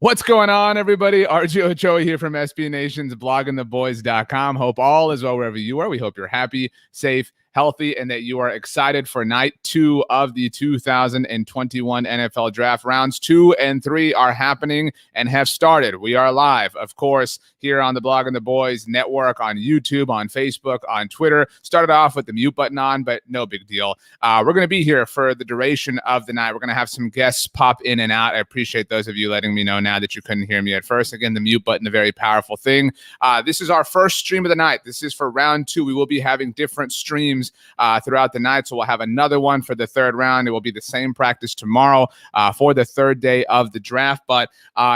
What's going on, everybody? RJ Ochoa here from SB Nation's bloggingtheboys.com. Hope all is well wherever you are. We hope you're happy, safe, healthy, and that you are excited for night 2 of the 2021 NFL Draft. Rounds 2 and 3 are happening and have started. We are live, of course, here on the Blogging the Boys network, on YouTube, on Facebook, on Twitter. Started off with the mute button on, but no big deal. We're going to be here for the duration of the night. We're going to have some guests pop in and out. I appreciate those of you letting me know now that you couldn't hear me at first. Again, the mute button, a very powerful thing. This is our first stream of the night. This is for round 2. We will be having different streams throughout the night, so we'll have another one for the third round. It will be the same practice tomorrow for the third day of the draft. But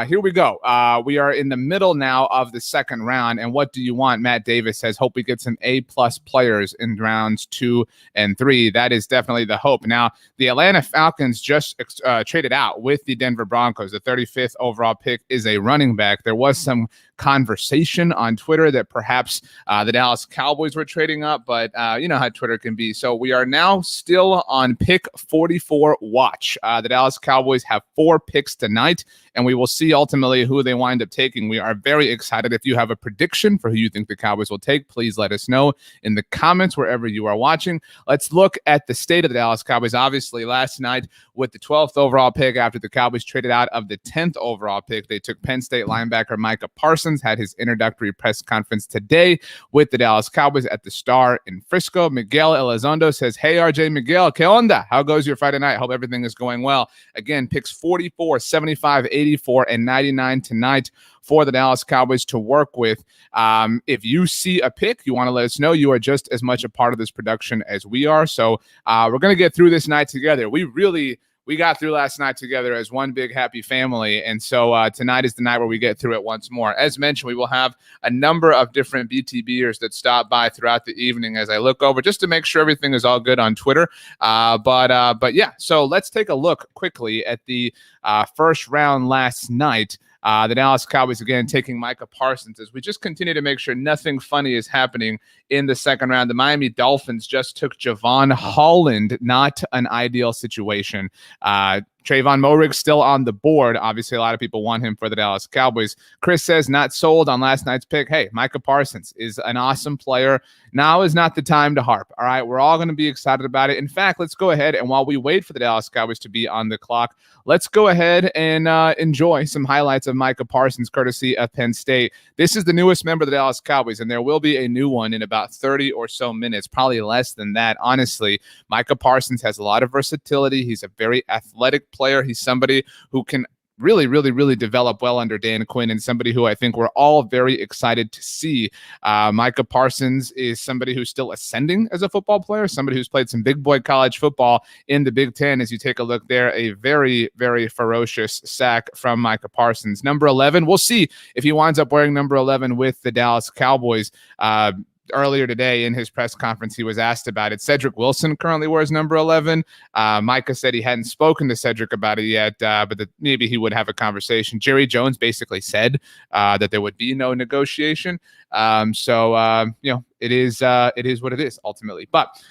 here we go. We are in the middle now of the second round, and what do you want? Matt Davis says, hope we get some A-plus players in rounds 2 and 3. That is definitely the hope. Now, the Atlanta Falcons just traded out with the Denver Broncos. The 35th overall pick is a running back. There was some conversation on Twitter that perhaps the Dallas Cowboys were trading up, but you know how Twitter can be. So we are now still on pick 44 watch. The Dallas Cowboys have 4 picks tonight, and we will see ultimately who they wind up taking. We are very excited. If you have a prediction for who you think the Cowboys will take, please let us know in the comments wherever you are watching. Let's look at the state of the Dallas Cowboys. Obviously, last night with the 12th overall pick, after the Cowboys traded out of the 10th overall pick, they took Penn State linebacker Micah Parsons, had his introductory press conference today with the Dallas Cowboys at the Star in Frisco. Miguel Elizondo says, hey, RJ Miguel, ¿qué onda? How goes your Friday night? Hope everything is going well. Again, picks 44, 75, 84, and 99 tonight for the Dallas Cowboys to work with. If you see a pick, you want to let us know. You are just as much a part of this production as we are. So we're going to get through this night together. We got through last night together as one big happy family. And so tonight is the night where we get through it once more. As mentioned, we will have a number of different BTBers that stop by throughout the evening as I look over just to make sure everything is all good on Twitter. But yeah, so let's take a look quickly at the first round last night. The Dallas Cowboys, again, taking Micah Parsons as we just continue to make sure nothing funny is happening in the second round. The Miami Dolphins just took Javon Holland, not an ideal situation. Trayvon Moehrig still on the board. Obviously, a lot of people want him for the Dallas Cowboys. Chris says, not sold on last night's pick. Hey, Micah Parsons is an awesome player. Now is not the time to harp. All right, we're all going to be excited about it. In fact, let's go ahead and while we wait for the Dallas Cowboys to be on the clock, let's go ahead and enjoy some highlights of Micah Parsons, courtesy of Penn State. This is the newest member of the Dallas Cowboys, and there will be a new one in about 30 or so minutes, probably less than that, honestly. Micah Parsons has a lot of versatility. He's a very athletic player. He's somebody who can really develop well under Dan Quinn, and somebody who I think we're all very excited to see. Micah Parsons is somebody who's still ascending as a football player, somebody who's played some big boy college football in the Big Ten. As you take a look there, a very ferocious sack from Micah Parsons. Number 11, we'll see if he winds up wearing number 11 with the Dallas Cowboys. Earlier today in his press conference, he was asked about it. Cedric Wilson currently wears number 11. Micah said he hadn't spoken to Cedric about it yet, but that maybe he would have a conversation. Jerry Jones basically said that there would be no negotiation. So it is what it is ultimately. But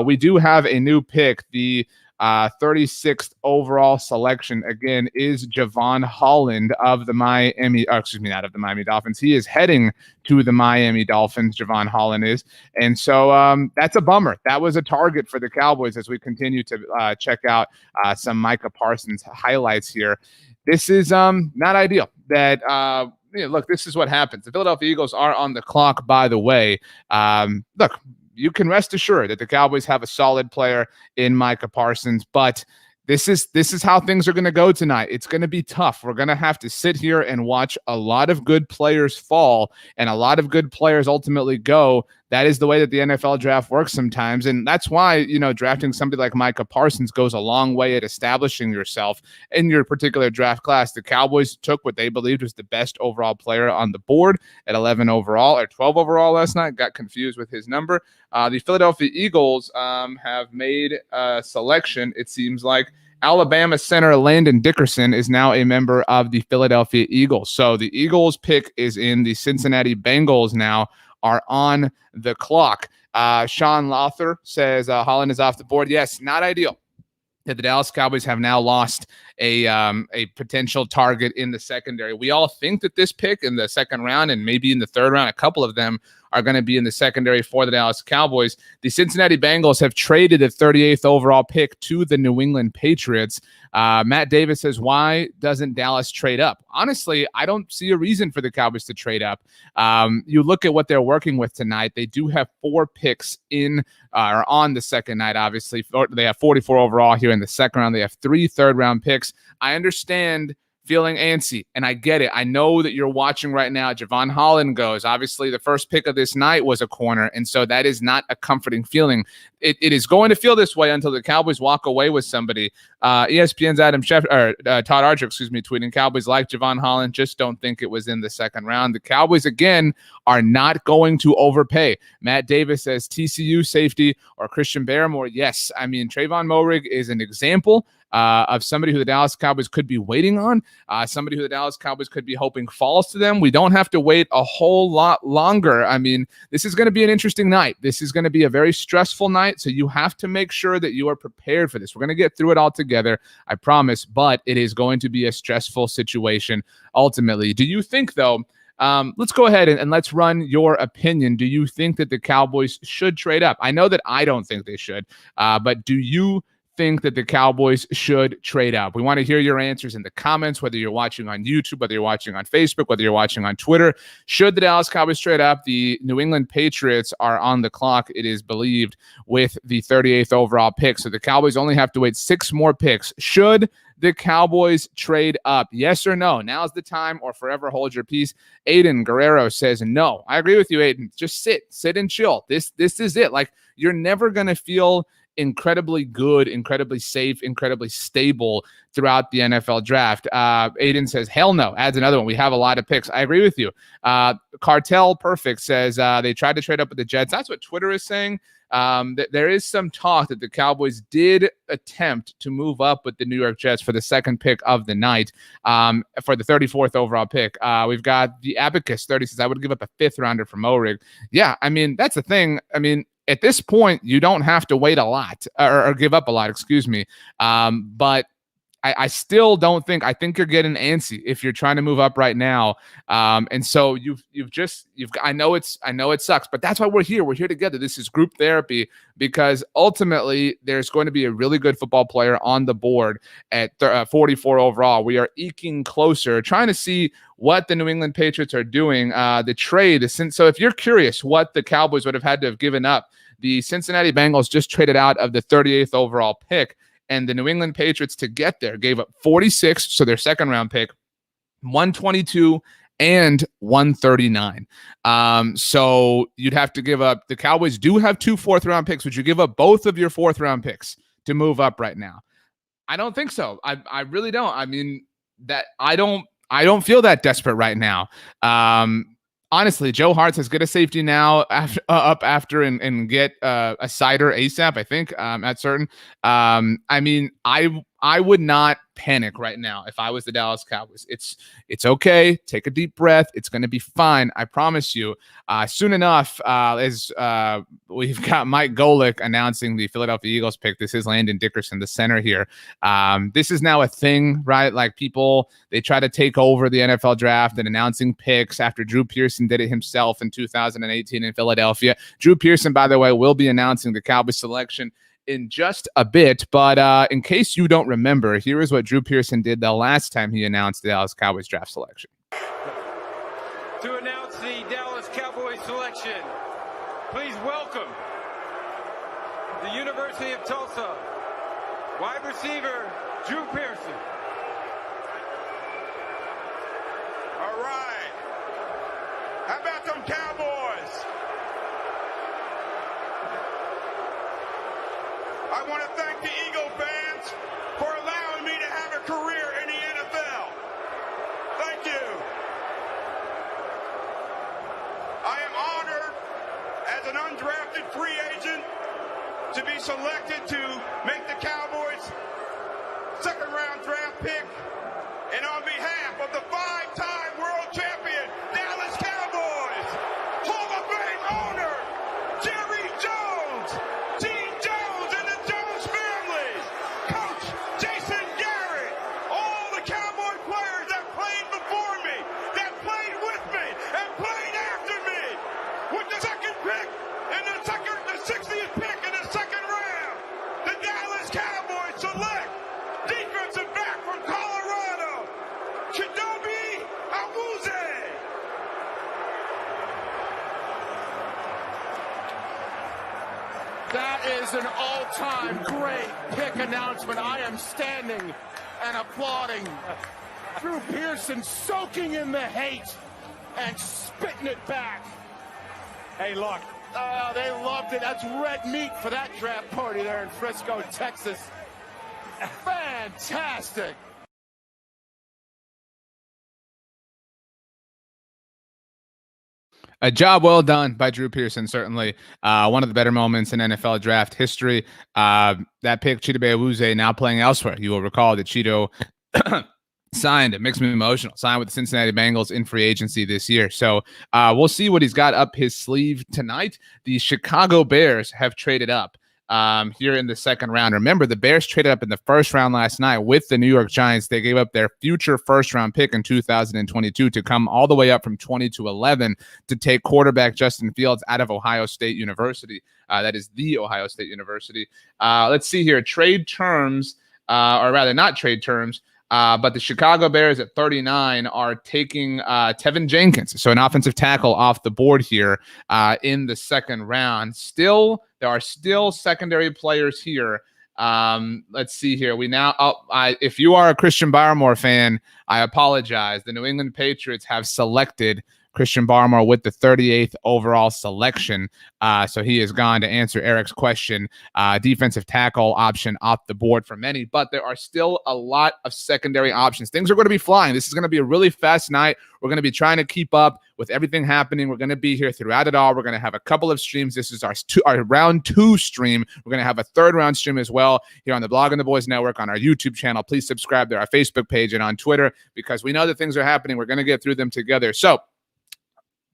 we do have a new pick. The 36th overall selection, again, is Javon Holland of the not of the Miami Dolphins. He is heading to the Miami Dolphins, Javon Holland is. And so that's a bummer. That was a target for the Cowboys as we continue to check out some Micah Parsons highlights here. This is not ideal. Look, this is what happens. The Philadelphia Eagles are on the clock, by the way. Look, you can rest assured that the Cowboys have a solid player in Micah Parsons, but this is how things are going to go tonight. It's going to be tough. We're going to have to sit here and watch a lot of good players fall and a lot of good players ultimately go. That is the way that the NFL draft works sometimes. And that's why, drafting somebody like Micah Parsons goes a long way at establishing yourself in your particular draft class. The Cowboys took what they believed was the best overall player on the board at 11 overall or 12 overall last night. Got confused with his number. The Philadelphia Eagles have made a selection, it seems like. Alabama center Landon Dickerson is now a member of the Philadelphia Eagles. So the Eagles pick is in. The Cincinnati Bengals now are on the clock. Sean Lothar says Holland is off the board. Yes, not ideal. that the Dallas Cowboys have now lost a potential target in the secondary. We all think that this pick in the second round and maybe in the third round, a couple of them are going to be in the secondary for the Dallas Cowboys. The Cincinnati Bengals have traded a 38th overall pick to the New England Patriots. Matt Davis says, why doesn't Dallas trade up? Honestly, I don't see a reason for the Cowboys to trade up. You look at what they're working with tonight. They do have 4 picks in or on the second night, obviously. They have 44 overall here in the second round. They have 3 third-round picks. I understand feeling antsy, and I get it. I know that you're watching right now. Javon Holland goes. Obviously, the first pick of this night was a corner, and so that is not a comforting feeling. It is going to feel this way until the Cowboys walk away with somebody. ESPN's Todd Archer, tweeting, Cowboys like Javon Holland, just don't think it was in the second round. The Cowboys, again, are not going to overpay. Matt Davis says TCU safety or Christian Barrymore. Yes, I mean, Trayvon Moehrig is an example of somebody who the Dallas Cowboys could be waiting on, somebody who the Dallas Cowboys could be hoping falls to them. We don't have to wait a whole lot longer. I mean, this is going to be an interesting night. This is going to be a very stressful night, so you have to make sure that you are prepared for this. We're going to get through it all together, I promise, but it is going to be a stressful situation ultimately. Do you think, though, let's go ahead and let's run your opinion. Do you think that the Cowboys should trade up? I know that I don't think they should, but do you think that the Cowboys should trade up? We want to hear your answers in the comments, whether you're watching on YouTube, whether you're watching on Facebook, whether you're watching on Twitter. Should the Dallas Cowboys trade up? The New England Patriots are on the clock, it is believed, with the 38th overall pick. So the Cowboys only have to wait 6 more picks. Should the Cowboys trade up? Yes or no? Now's the time, or forever hold your peace. Aiden Guerrero says no. I agree with you, Aiden. Just sit and chill. This is it. Like, you're never going to feel incredibly good, incredibly safe, incredibly stable throughout the NFL draft. Aiden says, hell no. Adds another one. We have a lot of picks. I agree with you. Cartel Perfect says they tried to trade up with the Jets. That's what Twitter is saying. There is some talk that the Cowboys did attempt to move up with the New York Jets for the second pick of the night, for the 34th overall pick. We've got the Abacus 30 says, I would give up a 5th rounder for Moehrig. Yeah, I mean, that's the thing. I mean, at this point, you don't have to wait a lot or give up a lot, but I still don't think, I think you're getting antsy if you're trying to move up right now. And so I know it sucks, but that's why we're here. We're here together. This is group therapy, because ultimately there's going to be a really good football player on the board at 44 overall. We are eking closer, trying to see what the New England Patriots are doing. The trade, so if you're curious what the Cowboys would have had to have given up, the Cincinnati Bengals just traded out of the 38th overall pick. And the New England Patriots, to get there, gave up 46, so their second round pick, 122, and 139. So you'd have to give up. The Cowboys do have 2 4th-round picks. Would you give up both of your 4th-round picks to move up right now? I don't think so. I really don't. I mean, that I don't feel that desperate right now. Honestly, Joe Hart says, get a safety now after and get a cider ASAP, I think, at certain. I mean, I would not panic right now if I was the Dallas Cowboys. It's okay. Take a deep breath. It's going to be fine. I promise you. Soon enough, as we've got Mike Golick announcing the Philadelphia Eagles pick. This is Landon Dickerson, the center here. This is now a thing, right? Like, people, they try to take over the NFL draft and announcing picks after Drew Pearson did it himself in 2018 in Philadelphia. Drew Pearson, by the way, will be announcing the Cowboys selection in just a bit, but in case you don't remember, here is what Drew Pearson did the last time he announced the Dallas Cowboys draft selection. To announce the Dallas Cowboys selection, please welcome the University of Tulsa wide receiver Drew Pearson. All right. How about them Cowboys? I want to thank the Eagle fans for allowing me to have a career in the NFL. Thank you. I am honored as an undrafted free agent to be selected to make the Cowboys' second-round draft pick. And on behalf of the 5-time world champion Dallas Cowboys, Hall of Fame owner Jerry Jones, Gene Jones and the Jones family, Coach That is an all-time great pick announcement. I am standing and applauding. Drew Pearson soaking in the hate and spitting it back. Hey, look. They loved it. That's red meat for that draft party there in Frisco, Texas. Fantastic. A job well done by Drew Pearson, certainly. One of the better moments in NFL draft history. That pick, Chidobe Awuzie, now playing elsewhere. You will recall that Chido signed, it makes me emotional, signed with the Cincinnati Bengals in free agency this year. So we'll see what he's got up his sleeve tonight. The Chicago Bears have traded up here in the second round. Remember, the Bears traded up in the first round last night with the New York Giants. They gave up their future first-round pick in 2022 to come all the way up from 20 to 11 to take quarterback Justin Fields out of Ohio State University. That is the Ohio State University. Let's see here. Trade terms, or rather not trade terms, but the Chicago Bears at 39 are taking Tevin Jenkins, so an offensive tackle off the board here in the second round. There are still secondary players here. Let's see here. If you are a Christian Barmore fan, I apologize. The New England Patriots have selected Christian Barmore with the 38th overall selection. So he has gone to answer Eric's question. Defensive tackle option off the board for many, but there are still a lot of secondary options. Things are going to be flying. This is going to be a really fast night. We're going to be trying to keep up with everything happening. We're going to be here throughout it all. We're going to have a couple of streams. This is our round 2 stream. We're going to have a third round stream as well here on the Blog and the Boys Network, on our YouTube channel. Please subscribe to our Facebook page and on Twitter, because we know that things are happening. We're going to get through them together. So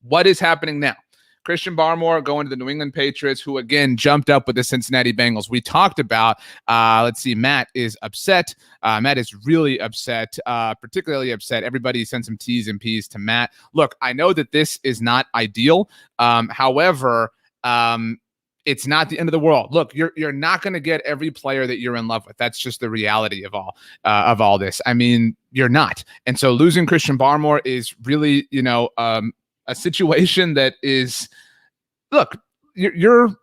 what is happening now? Christian Barmore going to the New England Patriots, who again jumped up with the Cincinnati Bengals. We talked about, Matt is upset. Matt is really upset, particularly upset. Everybody sent some T's and P's to Matt. Look, I know that this is not ideal. However, it's not the end of the world. Look, you're not going to get every player that you're in love with. That's just the reality of all this. I mean, you're not. And so losing Christian Barmore is really, a situation that is, look, you're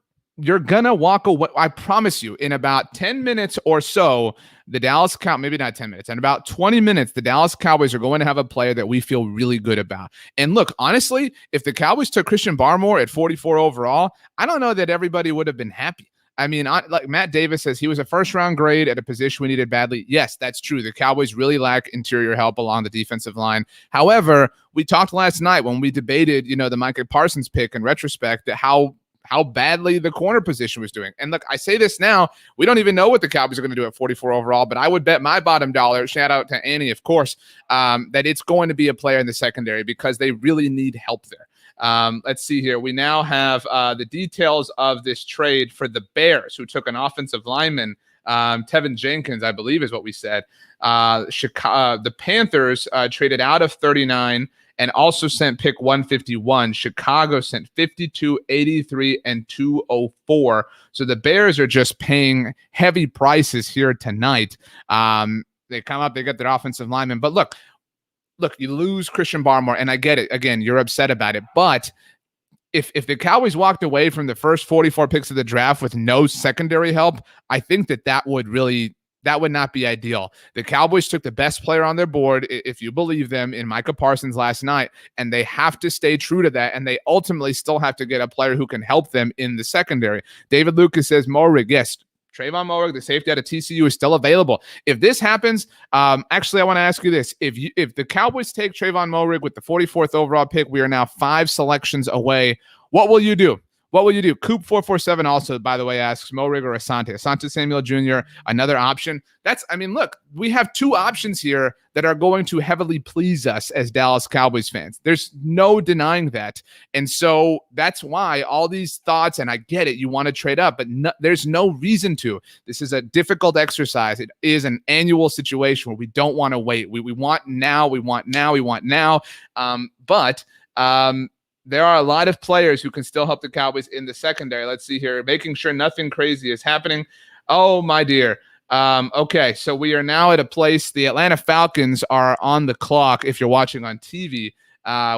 gonna walk away. I promise you, in about 10 minutes or so, maybe not 10 minutes, in about 20 minutes, the Dallas Cowboys are going to have a player that we feel really good about. And look, honestly, if the Cowboys took Christian Barmore at 44 overall, I don't know that everybody would have been happy. I mean, like Matt Davis says, he was a first-round grade at a position we needed badly. Yes, that's true. The Cowboys really lack interior help along the defensive line. However, we talked last night when we debated, the Micah Parsons pick in retrospect, that how badly the corner position was doing. And look, I say this now, we don't even know what the Cowboys are going to do at 44 overall, but I would bet my bottom dollar, shout out to Annie, of course, that it's going to be a player in the secondary, because they really need help there. Let's see here. We now have the details of this trade for the Bears, who took an offensive lineman, Tevin Jenkins, I believe is what we said. The Panthers traded out of 39 and also sent pick 151. Chicago sent 52, 83, and 204. So the Bears are just paying heavy prices here tonight. They come up, they get their offensive lineman. But look, you lose Christian Barmore, and I get it. Again, you're upset about it. But if the Cowboys walked away from the first 44 picks of the draft with no secondary help, I think that would not be ideal. The Cowboys took the best player on their board, if you believe them, in Micah Parsons last night, and they have to stay true to that, and they ultimately still have to get a player who can help them in the secondary. David Lucas says, Moehrig, yes, Trayvon Moehrig, the safety out of TCU, is still available. If this happens, actually, I want to ask you this. If the Cowboys take Trayvon Moehrig with the 44th overall pick, we are now 5 selections away. What will you do? What will you do? Coop447 also, by the way, asks Moehrig or Asante Samuel Jr., another option. Look, we have 2 options here that are going to heavily please us as Dallas Cowboys fans. There's no denying that. And so that's why all these thoughts, and I get it, you want to trade up, but there's no reason to. This is a difficult exercise. It is an annual situation where we don't want to wait. We want now. But there are a lot of players who can still help the Cowboys in the secondary. Let's see here, making sure nothing crazy is happening. Oh, my dear. Okay, so we are now at a place. The Atlanta Falcons are on the clock, if you're watching on TV,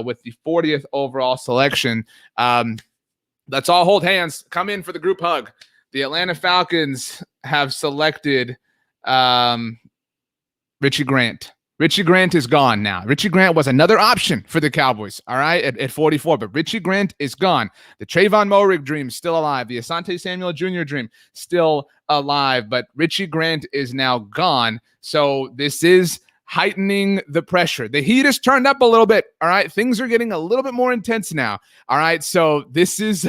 with the 40th overall selection. Let's all hold hands. Come in for the group hug. the Atlanta Falcons have selected Richie Grant. Richie Grant is gone now. Richie Grant was another option for the Cowboys, all right, at 44, but Richie Grant is gone. The Trayvon Moehrig dream still alive. The Asante Samuel Jr. dream still alive, but Richie Grant is now gone. So this is heightening the pressure. The heat is turned up a little bit, all right? Things are getting a little bit more intense now, all right? So this is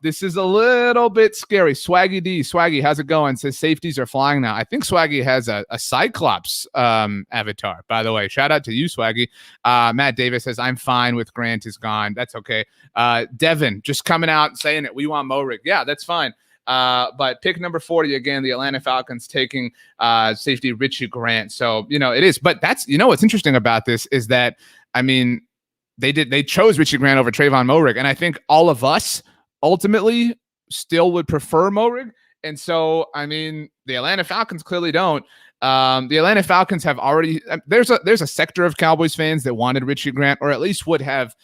this is a little bit scary. Swaggy, how's it going? Says safeties are flying now. I think Swaggy has a Cyclops avatar, by the way. Shout out to you, Swaggy. Matt Davis says, I'm fine with Grant is gone. That's okay. Devin just coming out and saying it. We want Moehrig. Yeah, that's fine. But pick number 40 again, the Atlanta Falcons taking safety Richie Grant. So, it is. But that's, what's interesting about this is that, they chose Richie Grant over Trayvon Moehrig, and I think all of us ultimately still would prefer Moehrig. And so, the Atlanta Falcons clearly don't. The Atlanta Falcons have already there's a sector of Cowboys fans that wanted Richie Grant, or at least would have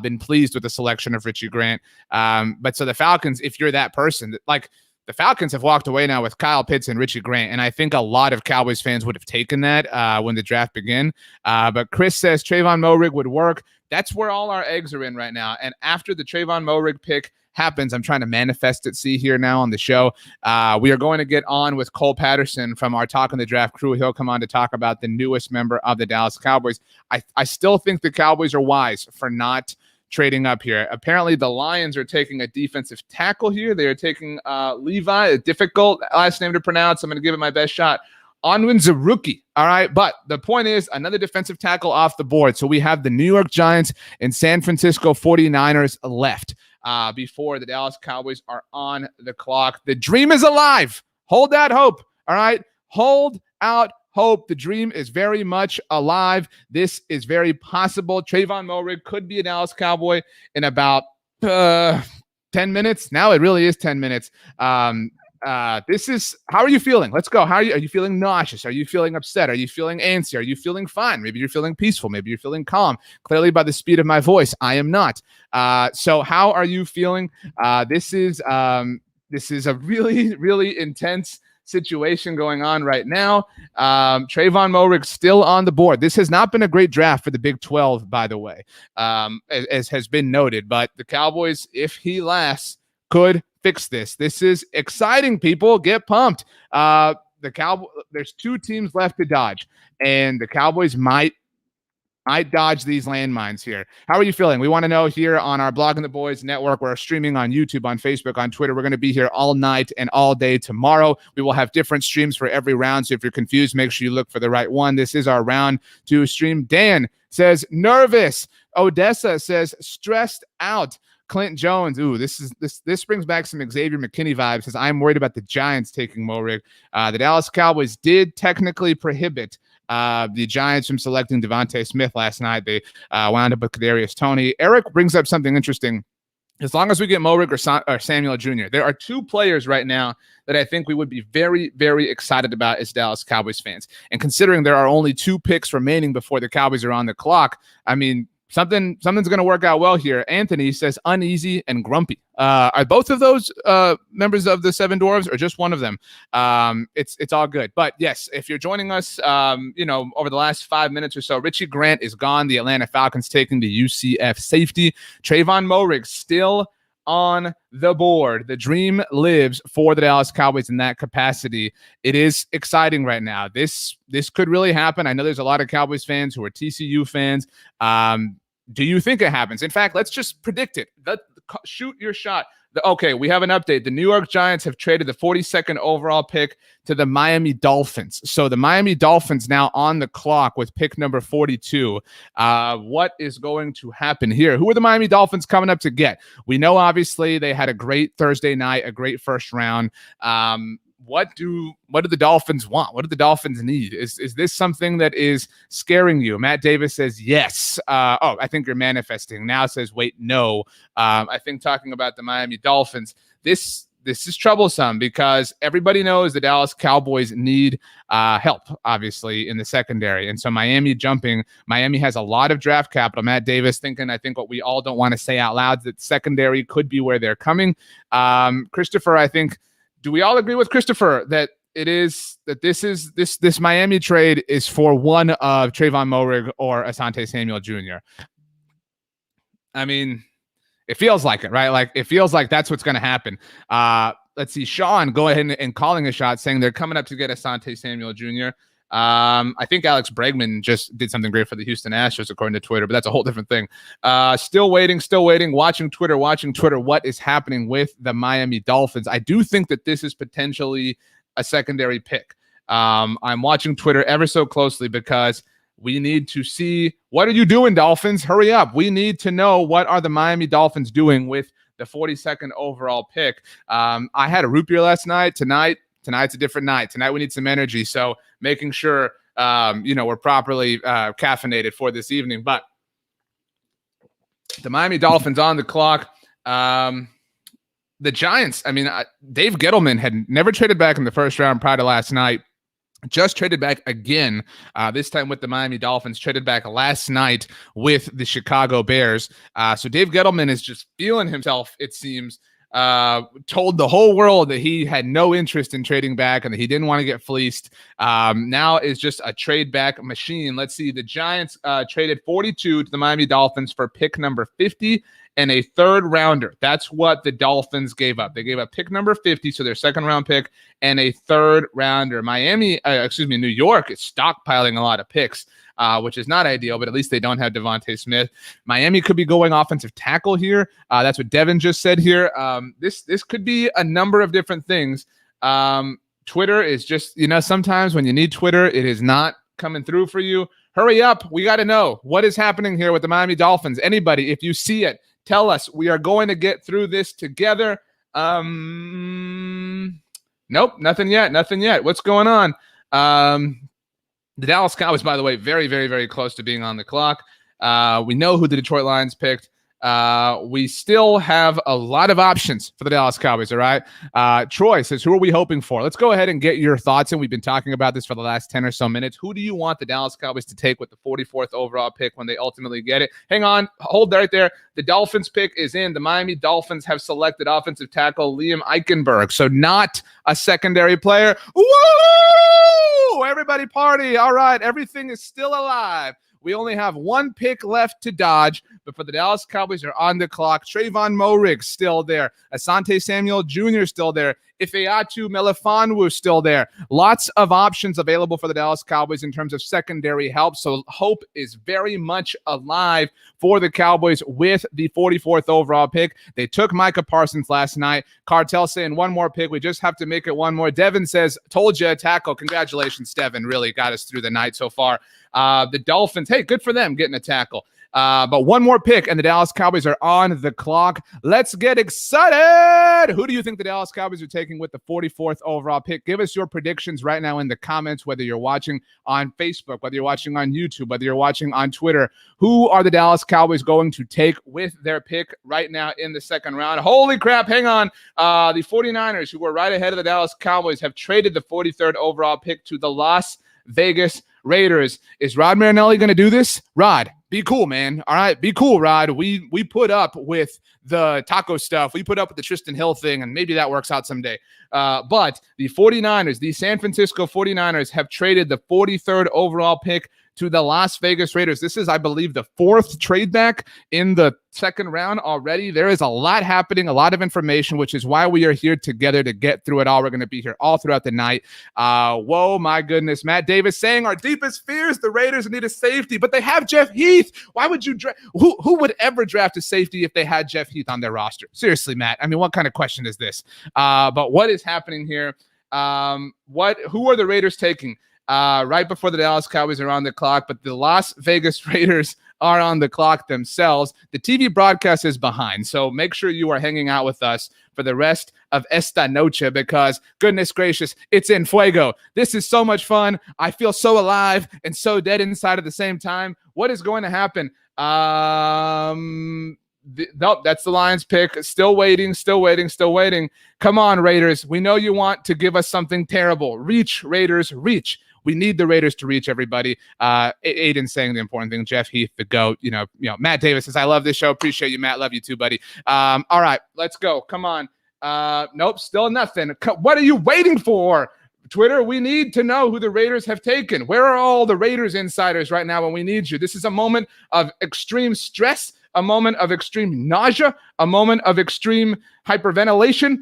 been pleased with the selection of Richie Grant. But so the Falcons, if you're that person, like the Falcons have walked away now with Kyle Pitts and Richie Grant, and I think a lot of Cowboys fans would have taken that when the draft began. But Chris says Trayvon Moehrig would work. That's where all our eggs are in right now. And after the Trayvon Moehrig pick happens, I'm trying to manifest it. See here now on the show. We are going to get on with Cole Patterson from our Talk on the Draft crew. He'll come on to talk about the newest member of the Dallas Cowboys. I still think the Cowboys are wise for not trading up here. Apparently, the Lions are taking a defensive tackle here. They are taking Levi, a difficult last name to pronounce. I'm going to give it my best shot. Onwin's a rookie, all right? But the point is, another defensive tackle off the board. So we have the New York Giants and San Francisco 49ers left before the Dallas Cowboys are on the clock. The dream is alive. Hold that hope, all right? Hold out hope. The dream is very much alive. This is very possible. Trayvon Moehrig could be a Dallas Cowboy in about 10 minutes. Now it really is 10 minutes. This is, how are you feeling? Let's go. Are you feeling nauseous? Are you feeling upset? Are you feeling antsy? Are you feeling fine? Maybe you're feeling peaceful. Maybe you're feeling calm. Clearly by the speed of my voice, I am not. So how are you feeling? This is a really, really intense situation going on right now. Trayvon Moehrig still on the board. This has not been a great draft for the Big 12, by the way, as has been noted. But the Cowboys, if he lasts, could fix this. This is exciting, people. Get pumped. There's two teams left to dodge, and the Cowboys might dodge these landmines here. How are you feeling? We want to know here on our Blogging the Boys network. We're streaming on YouTube, on Facebook, on Twitter. We're going to be here all night and all day tomorrow. We will have different streams for every round, so if you're confused, make sure you look for the right one. This is our round 2 stream. Dan says nervous. Odessa says stressed out. Clint Jones, this brings back some Xavier McKinney vibes. Says I'm worried about the Giants taking Moehrig. The Dallas Cowboys did technically prohibit the Giants from selecting Devontae Smith last night. They wound up with Kadarius Toney. Eric brings up something interesting. As long as we get Moehrig or Samuel Jr., there are two players right now that I think we would be very, very excited about as Dallas Cowboys fans. And considering there are only 2 picks remaining before the Cowboys are on the clock, something's going to work out well here. Anthony says uneasy and grumpy. Are both of those members of the Seven Dwarves or just one of them? It's all good. But yes, if you're joining us, over the last 5 minutes or so, Richie Grant is gone. The Atlanta Falcons taking the UCF safety. Trayvon Moehrig still on the board. The dream lives for the Dallas Cowboys in that capacity. It is exciting right now. This could really happen. I know there's a lot of Cowboys fans who are TCU fans. Do you think it happens? In fact, let's just predict it. Shoot your shot. Okay, we have an update. The New York Giants have traded the 42nd overall pick to the Miami Dolphins. So the Miami Dolphins now on the clock with pick number 42. What is going to happen here? Who are the Miami Dolphins coming up to get? We know, obviously, they had a great Thursday night, a great first round. What do the Dolphins want? What do the Dolphins need? Is this something that is scaring you? Matt Davis says yes. I think you're manifesting. Now says wait, no. I think talking about the Miami Dolphins, this this is troublesome because everybody knows the Dallas Cowboys need help, obviously, in the secondary. And so Miami has a lot of draft capital. Matt Davis I think what we all don't want to say out loud, that secondary could be where they're coming. Christopher, do we all agree with Christopher that this Miami trade is for one of Trayvon Moehrig or Asante Samuel Jr.? I mean, it feels like it, right? Like, it feels like that's what's going to happen. Let's see. Sean, go ahead and calling a shot, saying they're coming up to get Asante Samuel Jr. I think Alex Bregman just did something great for the Houston Astros, according to Twitter, but that's a whole different thing. Still waiting. Watching Twitter. What is happening with the Miami Dolphins? I do think that this is potentially a secondary pick. I'm watching Twitter ever so closely because we need to see, what are you doing, Dolphins? Hurry up. We need to know, what are the Miami Dolphins doing with the 42nd overall pick? I had a root beer last night. Tonight's a different night. Tonight we need some energy. So making sure, we're properly caffeinated for this evening. But the Miami Dolphins on the clock. The Giants, Dave Gettleman had never traded back in the first round prior to last night. Just traded back again, this time with the Miami Dolphins, traded back last night with the Chicago Bears. So Dave Gettleman is just feeling himself, it seems. Told the whole world that he had no interest in trading back and that he didn't want to get fleeced. Now is just a trade back machine. Let's see. The Giants traded 42 to the Miami Dolphins for pick number 50 and a third rounder. That's what the Dolphins gave up. They gave up pick number 50, so their second round pick, and a third rounder. New York is stockpiling a lot of picks, which is not ideal, but at least they don't have Devontae Smith. Miami could be going offensive tackle here. That's what Devin just said here. This could be a number of different things. Twitter is just, sometimes when you need Twitter, it is not coming through for you. Hurry up. We got to know what is happening here with the Miami Dolphins. Anybody, if you see it, tell us. We are going to get through this together. Nope, nothing yet. What's going on? The Dallas Cowboys, by the way, very, very, very close to being on the clock. We know who the Detroit Lions picked. We still have a lot of options for the Dallas Cowboys, all right? Troy says, who are we hoping for? Let's go ahead and get your thoughts in. We've been talking about this for the last 10 or so minutes. Who do you want the Dallas Cowboys to take with the 44th overall pick when they ultimately get it? Hang on. Hold right there. The Dolphins pick is in. The Miami Dolphins have selected offensive tackle Liam Eichenberg, so not a secondary player. Woo! Everybody party. All right. Everything is still alive. We only have one pick left to dodge, but for the Dallas Cowboys are on the clock. Trayvon Moehrig still there. Asante Samuel Jr. still there. Ifeatu Melifonwu still there. Lots of options available for the Dallas Cowboys in terms of secondary help, so hope is very much alive for the Cowboys with the 44th overall pick. They took Micah Parsons last night. Cartel saying one more pick. We just have to make it one more. Devin says, told you, a tackle. Congratulations, Devin. Really got us through the night so far. The Dolphins, hey, good for them getting a tackle. But one more pick, and the Dallas Cowboys are on the clock. Let's get excited. Who do you think the Dallas Cowboys are taking with the 44th overall pick? Give us your predictions right now in the comments, whether you're watching on Facebook, whether you're watching on YouTube, whether you're watching on Twitter. Who are the Dallas Cowboys going to take with their pick right now in the second round? Holy crap, hang on. The 49ers, who were right ahead of the Dallas Cowboys, have traded the 43rd overall pick to the Las Vegas Raiders. Is Rod Marinelli going to do this? Rod, be cool, man. All right, be cool, Rod. We put up with the taco stuff. We put up with the Tristan Hill thing, and maybe that works out someday. But the 49ers, the San Francisco 49ers, have traded the 43rd overall pick to the Las Vegas Raiders. This is, I believe, the fourth trade back in the second round already. There is a lot happening, a lot of information, which is why we are here together to get through it all. We're going to be here all throughout the night. Whoa, my goodness. Matt Davis saying our deepest fears, the Raiders need a safety, but they have Jeff Heath. Why would you draft? Who would ever draft a safety if they had Jeff Heath on their roster? Seriously, Matt. I mean, what kind of question is this? But what is happening here? Who are the Raiders taking? Right before the Dallas Cowboys are on the clock, but the Las Vegas Raiders are on the clock themselves. The TV broadcast is behind, so make sure you are hanging out with us for the rest of esta noche because, goodness gracious, it's en fuego. This is so much fun. I feel so alive and so dead inside at the same time. What is going to happen? Nope, that's the Lions pick. Still waiting. Come on, Raiders. We know you want to give us something terrible. Reach, Raiders, reach. We need the Raiders to reach, everybody. Aiden saying the important thing. Jeff Heath, the GOAT. Matt Davis says, I love this show. Appreciate you, Matt. Love you too, buddy. All right, let's go. Come on. Nope, still nothing. What are you waiting for? Twitter, we need to know who the Raiders have taken. Where are all the Raiders insiders right now when we need you? This is a moment of extreme stress, a moment of extreme nausea, a moment of extreme hyperventilation.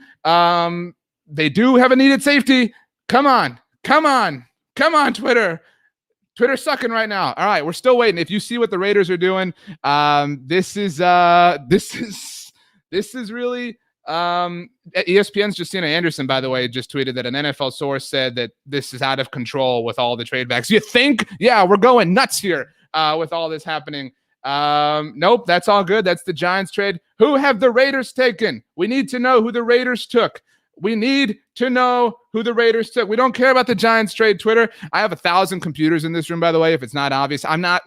They do have a needed safety. Come on, Twitter. Twitter's sucking right now. All right, we're still waiting. If you see what the Raiders are doing, this is really ESPN's Justina Anderson, by the way, just tweeted that an NFL source said that this is out of control with all the trade backs. You think? Yeah, we're going nuts here with all this happening. Nope, that's all good. That's the Giants trade. Who have the Raiders taken? We need to know who the Raiders took. We need to know who the Raiders took. We don't care about the Giants trade, Twitter. I have 1,000 computers in this room, by the way, if it's not obvious. I'm not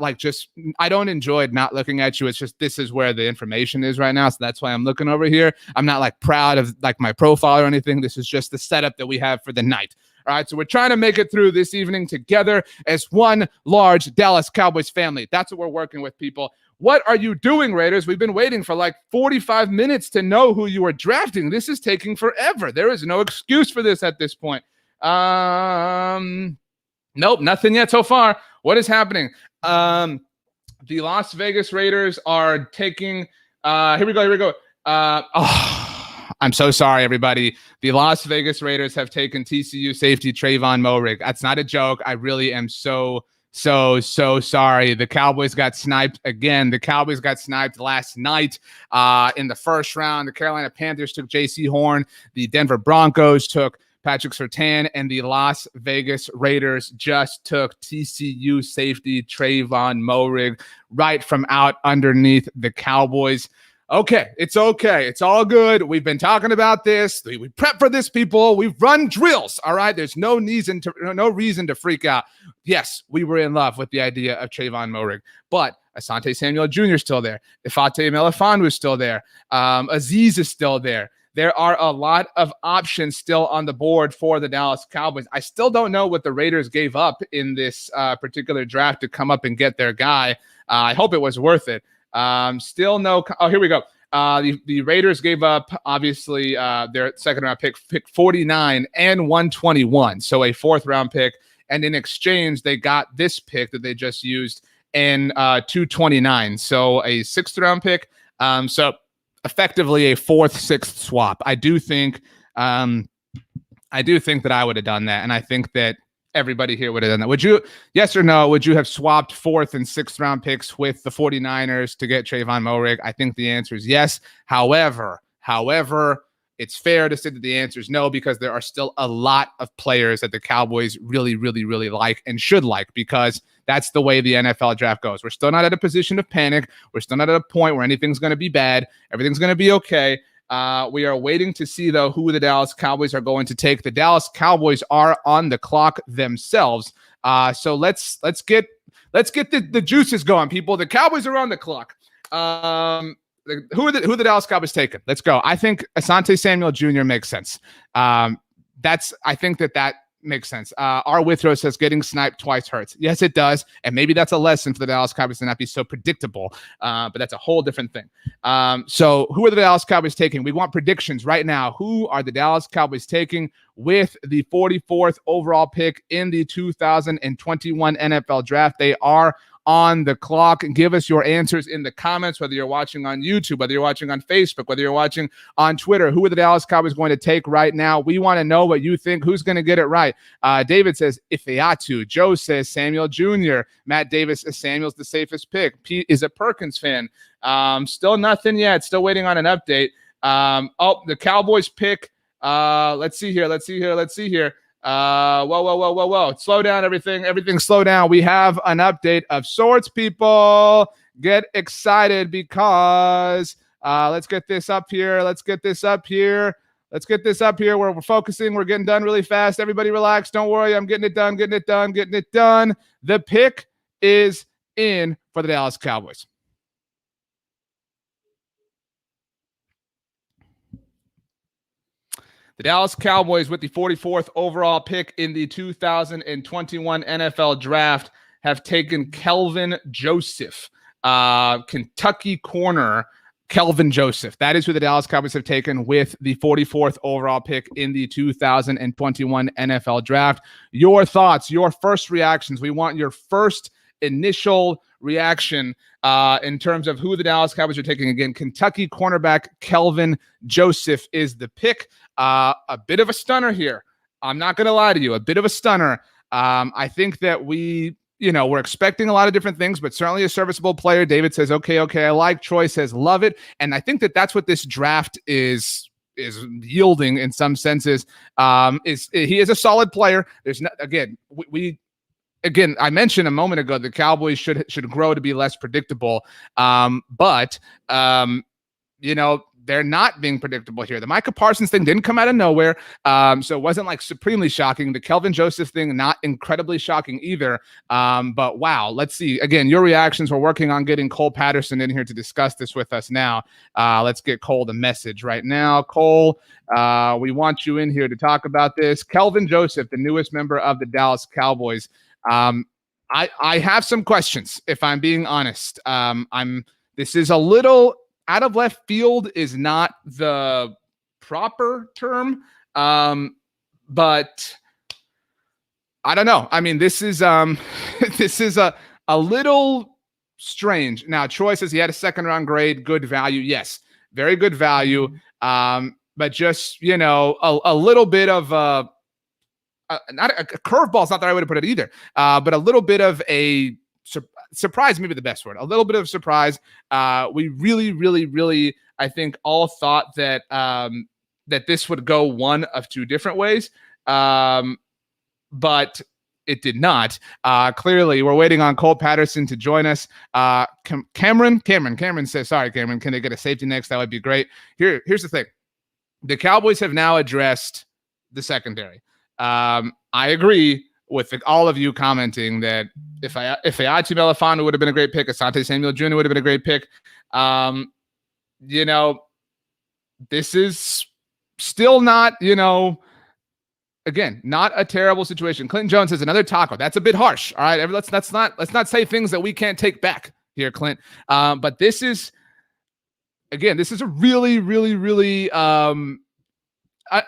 I don't enjoy not looking at you. It's just this is where the information is right now. So that's why I'm looking over here. I'm not proud of my profile or anything. This is just the setup that we have for the night. All right, so we're trying to make it through this evening together as one large Dallas Cowboys family. That's what we're working with, people. What are you doing, Raiders? We've been waiting for 45 minutes to know who you are drafting. This is taking forever. There is no excuse for this at this point. Nope, nothing yet so far. What is happening? The Las Vegas Raiders are taking here we go. I'm so sorry, everybody. The Las Vegas Raiders have taken TCU safety Trayvon Moehrig. That's not a joke. I really am so sorry. The Cowboys got sniped again. The Cowboys got sniped last night in the first round. The Carolina Panthers took J.C. Horn. The Denver Broncos took Patrick Surtain, and the Las Vegas Raiders just took TCU safety Trayvon Moehrig right from out underneath the Cowboys. Okay, it's okay. It's all good. We've been talking about this. We prep for this, people. We've run drills, all right? There's no reason to freak out. Yes, we were in love with the idea of Trayvon Moehrig, but Asante Samuel Jr. is still there. Ifeatu Melifonwu is still there. Azeez is still there. There are a lot of options still on the board for the Dallas Cowboys. I still don't know what the Raiders gave up in this particular draft to come up and get their guy. I hope it was worth it. Still no. Oh, here we go. The Raiders gave up, obviously, their second round pick 49 and 121. So a fourth round pick. And in exchange, they got this pick that they just used in 229. So a sixth round pick. So effectively a fourth, sixth swap. I do think that I would have done that. And I think that everybody here would have done that. Would you, yes or no, would you have swapped fourth and sixth round picks with the 49ers to get Trayvon Moehrig? I think the answer is yes. However, it's fair to say that the answer is no, because there are still a lot of players that the Cowboys really, really, really like and should like, because that's the way the NFL draft goes. We're still not at a position of panic. We're still not at a point where anything's going to be bad. Everything's going to be okay. We are waiting to see, though, who the Dallas Cowboys are going to take. The Dallas Cowboys are on the clock themselves. So let's get the juices going, people. The Cowboys are on the clock. Who the Dallas Cowboys taking? Let's go. I think Asante Samuel Jr. makes sense. I think that makes sense. R. Withrow says getting sniped twice hurts. Yes, it does. And maybe that's a lesson for the Dallas Cowboys to not be so predictable. But that's a whole different thing. So who are the Dallas Cowboys taking? We want predictions right now. Who are the Dallas Cowboys taking with the 44th overall pick in the 2021 NFL draft? They are on the clock. Give us your answers in the comments, whether you're watching on YouTube, whether you're watching on Facebook, whether you're watching on Twitter. Who are the Dallas Cowboys going to take right now? We want to know what you think. Who's going to get it right? David says Ifeatu. Joe says Samuel Jr. Matt Davis says Samuel's the safest pick. Pete is a Perkins fan. Still nothing yet. Still waiting on an update. The Cowboys pick. Let's see here. Whoa. Slow down, everything. Everything slow down. We have an update of sorts, people. Get excited because let's get this up here. We're focusing. We're getting done really fast. Everybody relax. Don't worry. I'm getting it done. The pick is in for the Dallas Cowboys. The Dallas Cowboys, with the 44th overall pick in the 2021 NFL Draft, have taken Kelvin Joseph, Kentucky corner Kelvin Joseph. That is who the Dallas Cowboys have taken with the 44th overall pick in the 2021 NFL Draft. Your thoughts, your first reactions. We want your first initial reaction in terms of who the Dallas Cowboys are taking. Again, Kentucky cornerback Kelvin Joseph is the pick. A bit of a stunner here. I'm not going to lie to you. A bit of a stunner. I think that we're expecting a lot of different things, but certainly a serviceable player. David says, okay, I like. Troy says, love it. And I think that that's what this draft is yielding in some senses. He is a solid player. There's not, again, Again, I mentioned a moment ago the Cowboys should grow to be less predictable, but they're not being predictable here. The Micah Parsons thing didn't come out of nowhere, so it wasn't like supremely shocking. The Kelvin Joseph thing, not incredibly shocking either, but wow. Let's see. Again, your reactions. We're working on getting Cole Patterson in here to discuss this with us now. Let's get Cole the message right now. Cole, we want you in here to talk about this. Kelvin Joseph, the newest member of the Dallas Cowboys. I have some questions, if I'm being honest. This is a little out of left field, is not the proper term. But I don't know. I mean, this is this is a little strange. Now, Troy says he had a second round grade, good value. Yes, very good value. But just, a little bit of not a curveball is not the right way to put it either, but a little bit of a surprise, maybe the best word, a little bit of surprise. We really, really, really, I think all thought that that this would go one of two different ways, but it did not. Clearly, we're waiting on Cole Patterson to join us. Cameron says, sorry, Cameron, can they get a safety next? That would be great. Here's the thing. The Cowboys have now addressed the secondary. I agree with all of you commenting that if Ayatu Melifonwu would have been a great pick, Asante Samuel Jr. would have been a great pick. This is still not, again, not a terrible situation. Clinton Jones says another taco. That's a bit harsh. All right, let's not say things that we can't take back here, Clint. But this is a really, really, really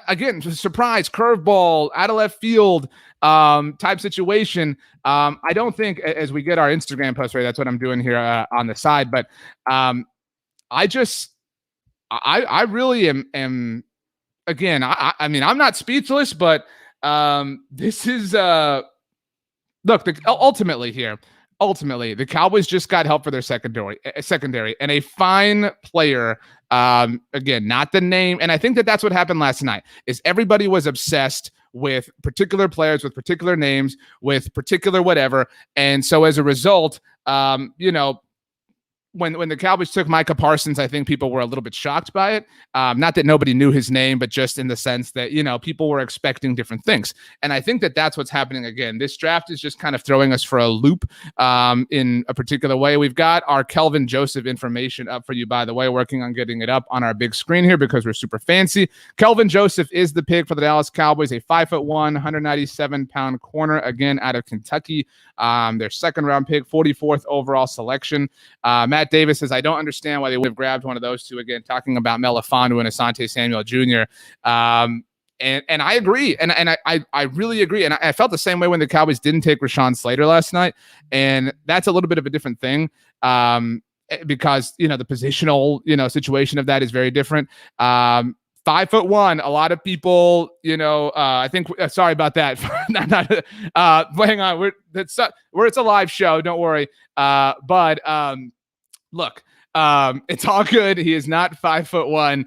again, surprise, curveball, out of left field type situation. I don't think, as we get our Instagram post ready, that's what I'm doing here on the side. But I really am again. I mean, I'm not speechless, but this is look. Ultimately, the Cowboys just got help for their secondary, and a fine player. Again, not the name. And I think that that's what happened last night is everybody was obsessed with particular players, with particular names, with particular whatever. And so as a result, when the Cowboys took Micah Parsons, I think people were a little bit shocked by it. Not that nobody knew his name, but just in the sense that, people were expecting different things. And I think that that's what's happening again. This draft is just kind of throwing us for a loop in a particular way. We've got our Kelvin Joseph information up for you, by the way, working on getting it up on our big screen here because we're super fancy. Kelvin Joseph is the pick for the Dallas Cowboys, a 5'1", 197-pound corner, again, out of Kentucky. Their second round pick, 44th overall selection. Matt Davis says, I don't understand why they would have grabbed one of those two, again, talking about Melifonwu and Asante Samuel Jr. And I agree. And I really agree. And I felt the same way when the Cowboys didn't take Rashawn Slater last night. And that's a little bit of a different thing because, the positional, situation of that is very different. 5'1", a lot of people, I think, sorry about that. Hang on. It's a live show. Don't worry. Look, it's all good. He is not 5'1".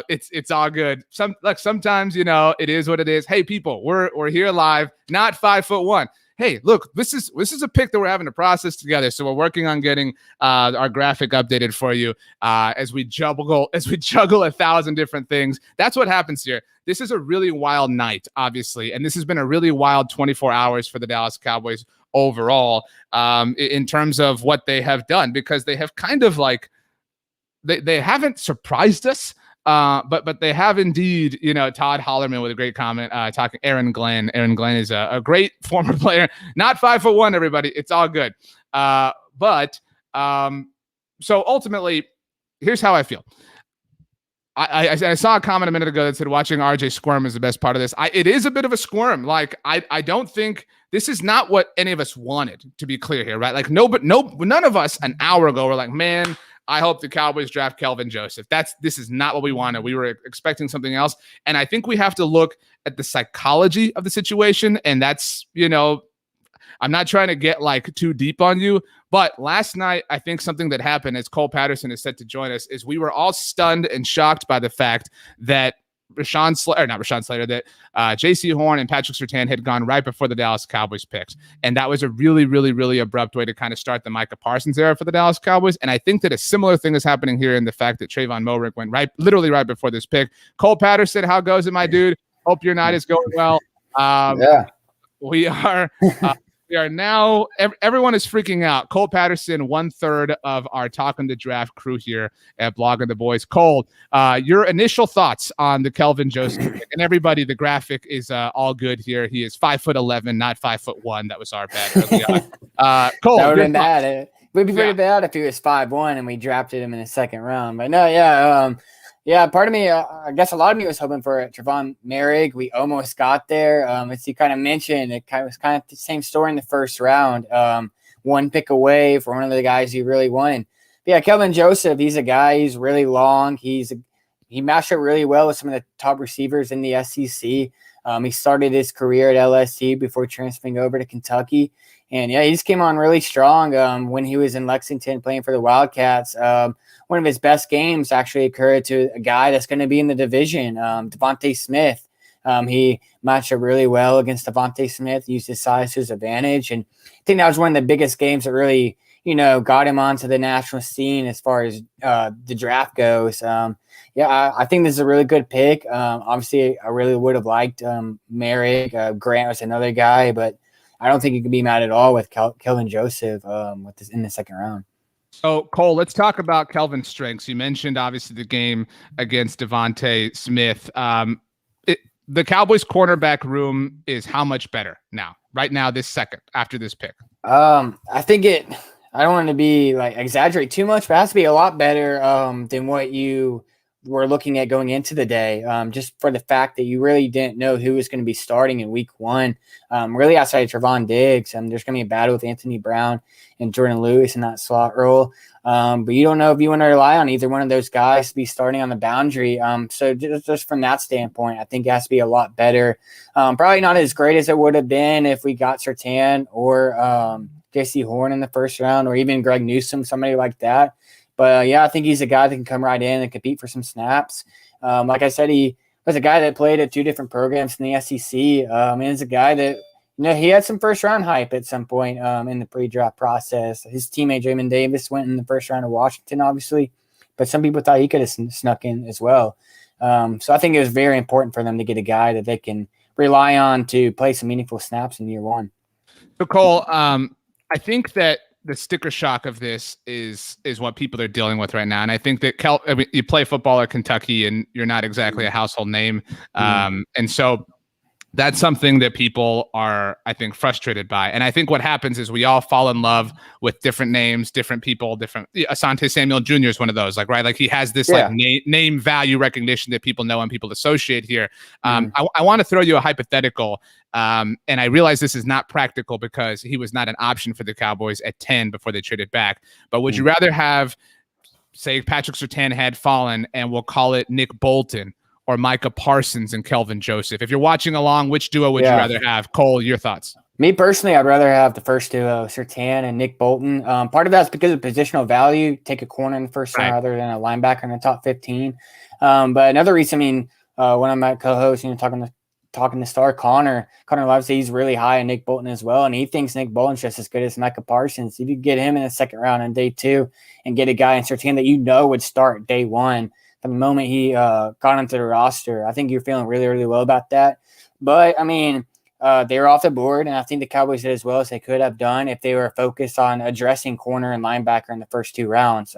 It's all good. Sometimes, it is what it is. Hey, people, we're here live, not 5'1". Hey, look, this is a pick that we're having to process together. So we're working on getting our graphic updated for you as we juggle 1,000 different things. That's what happens here. This is a really wild night, obviously, and this has been a really wild 24 hours for the Dallas Cowboys overall in terms of what they have done, because they have kind of they haven't surprised us. But they have indeed, Todd Hollerman with a great comment, talking Aaron Glenn. Aaron Glenn is a great former player, not 5'1", everybody. It's all good. So ultimately, here's how I feel. I saw a comment a minute ago that said watching RJ squirm is the best part of this. It is a bit of a squirm. Like, I don't think this is not what any of us wanted, to be clear here, right? Like, none of us an hour ago were like, man, I hope the Cowboys draft Kelvin Joseph. This is not what we wanted. We were expecting something else. And I think we have to look at the psychology of the situation. And that's, I'm not trying to get like too deep on you, but last night, I think something that happened, as Cole Patterson is set to join us, is we were all stunned and shocked by the fact that that J.C. Horn and Patrick Surtain had gone right before the Dallas Cowboys picked. And that was a really, really, really abrupt way to kind of start the Micah Parsons era for the Dallas Cowboys. And I think that a similar thing is happening here in the fact that Trayvon Moehrig went literally right before this pick. Cole Patterson, how goes it, my dude? Hope your night is going well. We are now, everyone is freaking out. Cole Patterson, 1/3 of our Talking the Draft crew here at Blogging the Boys. Cole, your initial thoughts on the Kelvin Joseph pick. And everybody, the graphic is all good here. He is 5'11", not 5'1". That was our bad. Cole, that would have been bad. It would be pretty bad if he was 5'1" and we drafted him in the second round. But no, part of me, I guess a lot of me was hoping for Trayvon Moehrig. We almost got there. As you kind of mentioned, it was kind of the same story in the first round. One pick away for one of the guys you really wanted. But yeah, Kelvin Joseph, he's a guy, he's really long. He matched up really well with some of the top receivers in the SEC. He started his career at LSU before transferring over to Kentucky. And yeah, he just came on really strong when he was in Lexington playing for the Wildcats. One of his best games actually occurred to a guy that's going to be in the division, Devontae Smith. He matched up really well against Devontae Smith, used his size to his advantage. And I think that was one of the biggest games that really, got him onto the national scene as far as the draft goes. I think this is a really good pick. Obviously, I really would have liked Moehrig. Grant was another guy, but I don't think you can be mad at all with Kelvin Joseph in the second round. So, Cole, let's talk about Kelvin's strengths. You mentioned, obviously, the game against Devontae Smith. The Cowboys' cornerback room is how much better now, right now, this second, after this pick? I think I don't want to be exaggerate too much, but it has to be a lot better than what you were looking at going into the day, just for the fact that you really didn't know who was going to be starting in week one. Really outside of Trevon Diggs, there's going to be a battle with Anthony Brown and Jordan Lewis in that slot role. But you don't know if you want to rely on either one of those guys to be starting on the boundary. So just from that standpoint, I think it has to be a lot better. Probably not as great as it would have been if we got Surtain or J.C. Horn in the first round, or even Greg Newsome, somebody like that. But I think he's a guy that can come right in and compete for some snaps. Like I said, he was a guy that played at two different programs in the SEC. And he's a guy that, he had some first round hype at some point in the pre-draft process. His teammate Jamin Davis went in the first round of Washington, obviously, but some people thought he could have snuck in as well. So I think it was very important for them to get a guy that they can rely on to play some meaningful snaps in year one. So, Cole, I think that the sticker shock of this is what people are dealing with right now. And I think that you play football at Kentucky and you're not exactly a household name. And so that's something that people are, I think, frustrated by. And I think what happens is we all fall in love with different names, different people, Asante Samuel Jr. is one of those, right? Like he has this name value recognition that people know and people associate here. I want to throw you a hypothetical. And I realize this is not practical because he was not an option for the Cowboys at 10 before they traded back. But would you rather have, say, Patrick Surtain had fallen, and we'll call it Nick Bolton, or Micah Parsons and Kelvin Joseph? If you're watching along, which duo would you rather have? Cole, your thoughts? Me personally, I'd rather have the first duo, Surtain and Nick Bolton. Part of that's because of positional value. Take a corner in the first round rather than a linebacker in the top 15. But another reason, one of my co-hosts, talking to Star Connor Livesay, he's really high on Nick Bolton as well, and he thinks Nick Bolton's just as good as Micah Parsons. If you get him in the second round on day 2 and get a guy in Surtain that would start day 1, from the moment he got onto the roster, I think you're feeling really, really well about that. But, they were off the board, and I think the Cowboys did as well as they could have done if they were focused on addressing corner and linebacker in the first 2 rounds.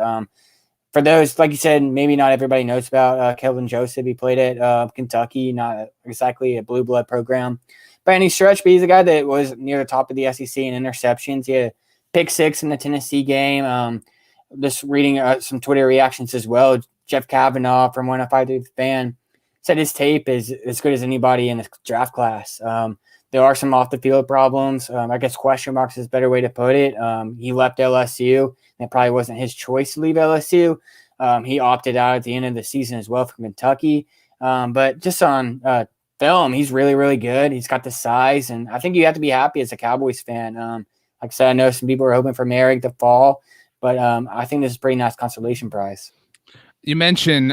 for those, like you said, maybe not everybody knows about Kelvin Joseph. He played at Kentucky, not exactly a blue blood program by any stretch, but he's a guy that was near the top of the SEC in interceptions. He had pick 6 in the Tennessee game. Just reading some Twitter reactions as well. Jeff Kavanaugh from 105 The Fan said his tape is as good as anybody in the draft class. There are some off the field problems. I guess question marks is a better way to put it. He left LSU. It probably wasn't his choice to leave LSU. He opted out at the end of the season as well from Kentucky. But just on film, he's really, really good. He's got the size, and I think you have to be happy as a Cowboys fan. Like I said, I know some people are hoping for Merrick to fall, but I think this is a pretty nice consolation prize. You mentioned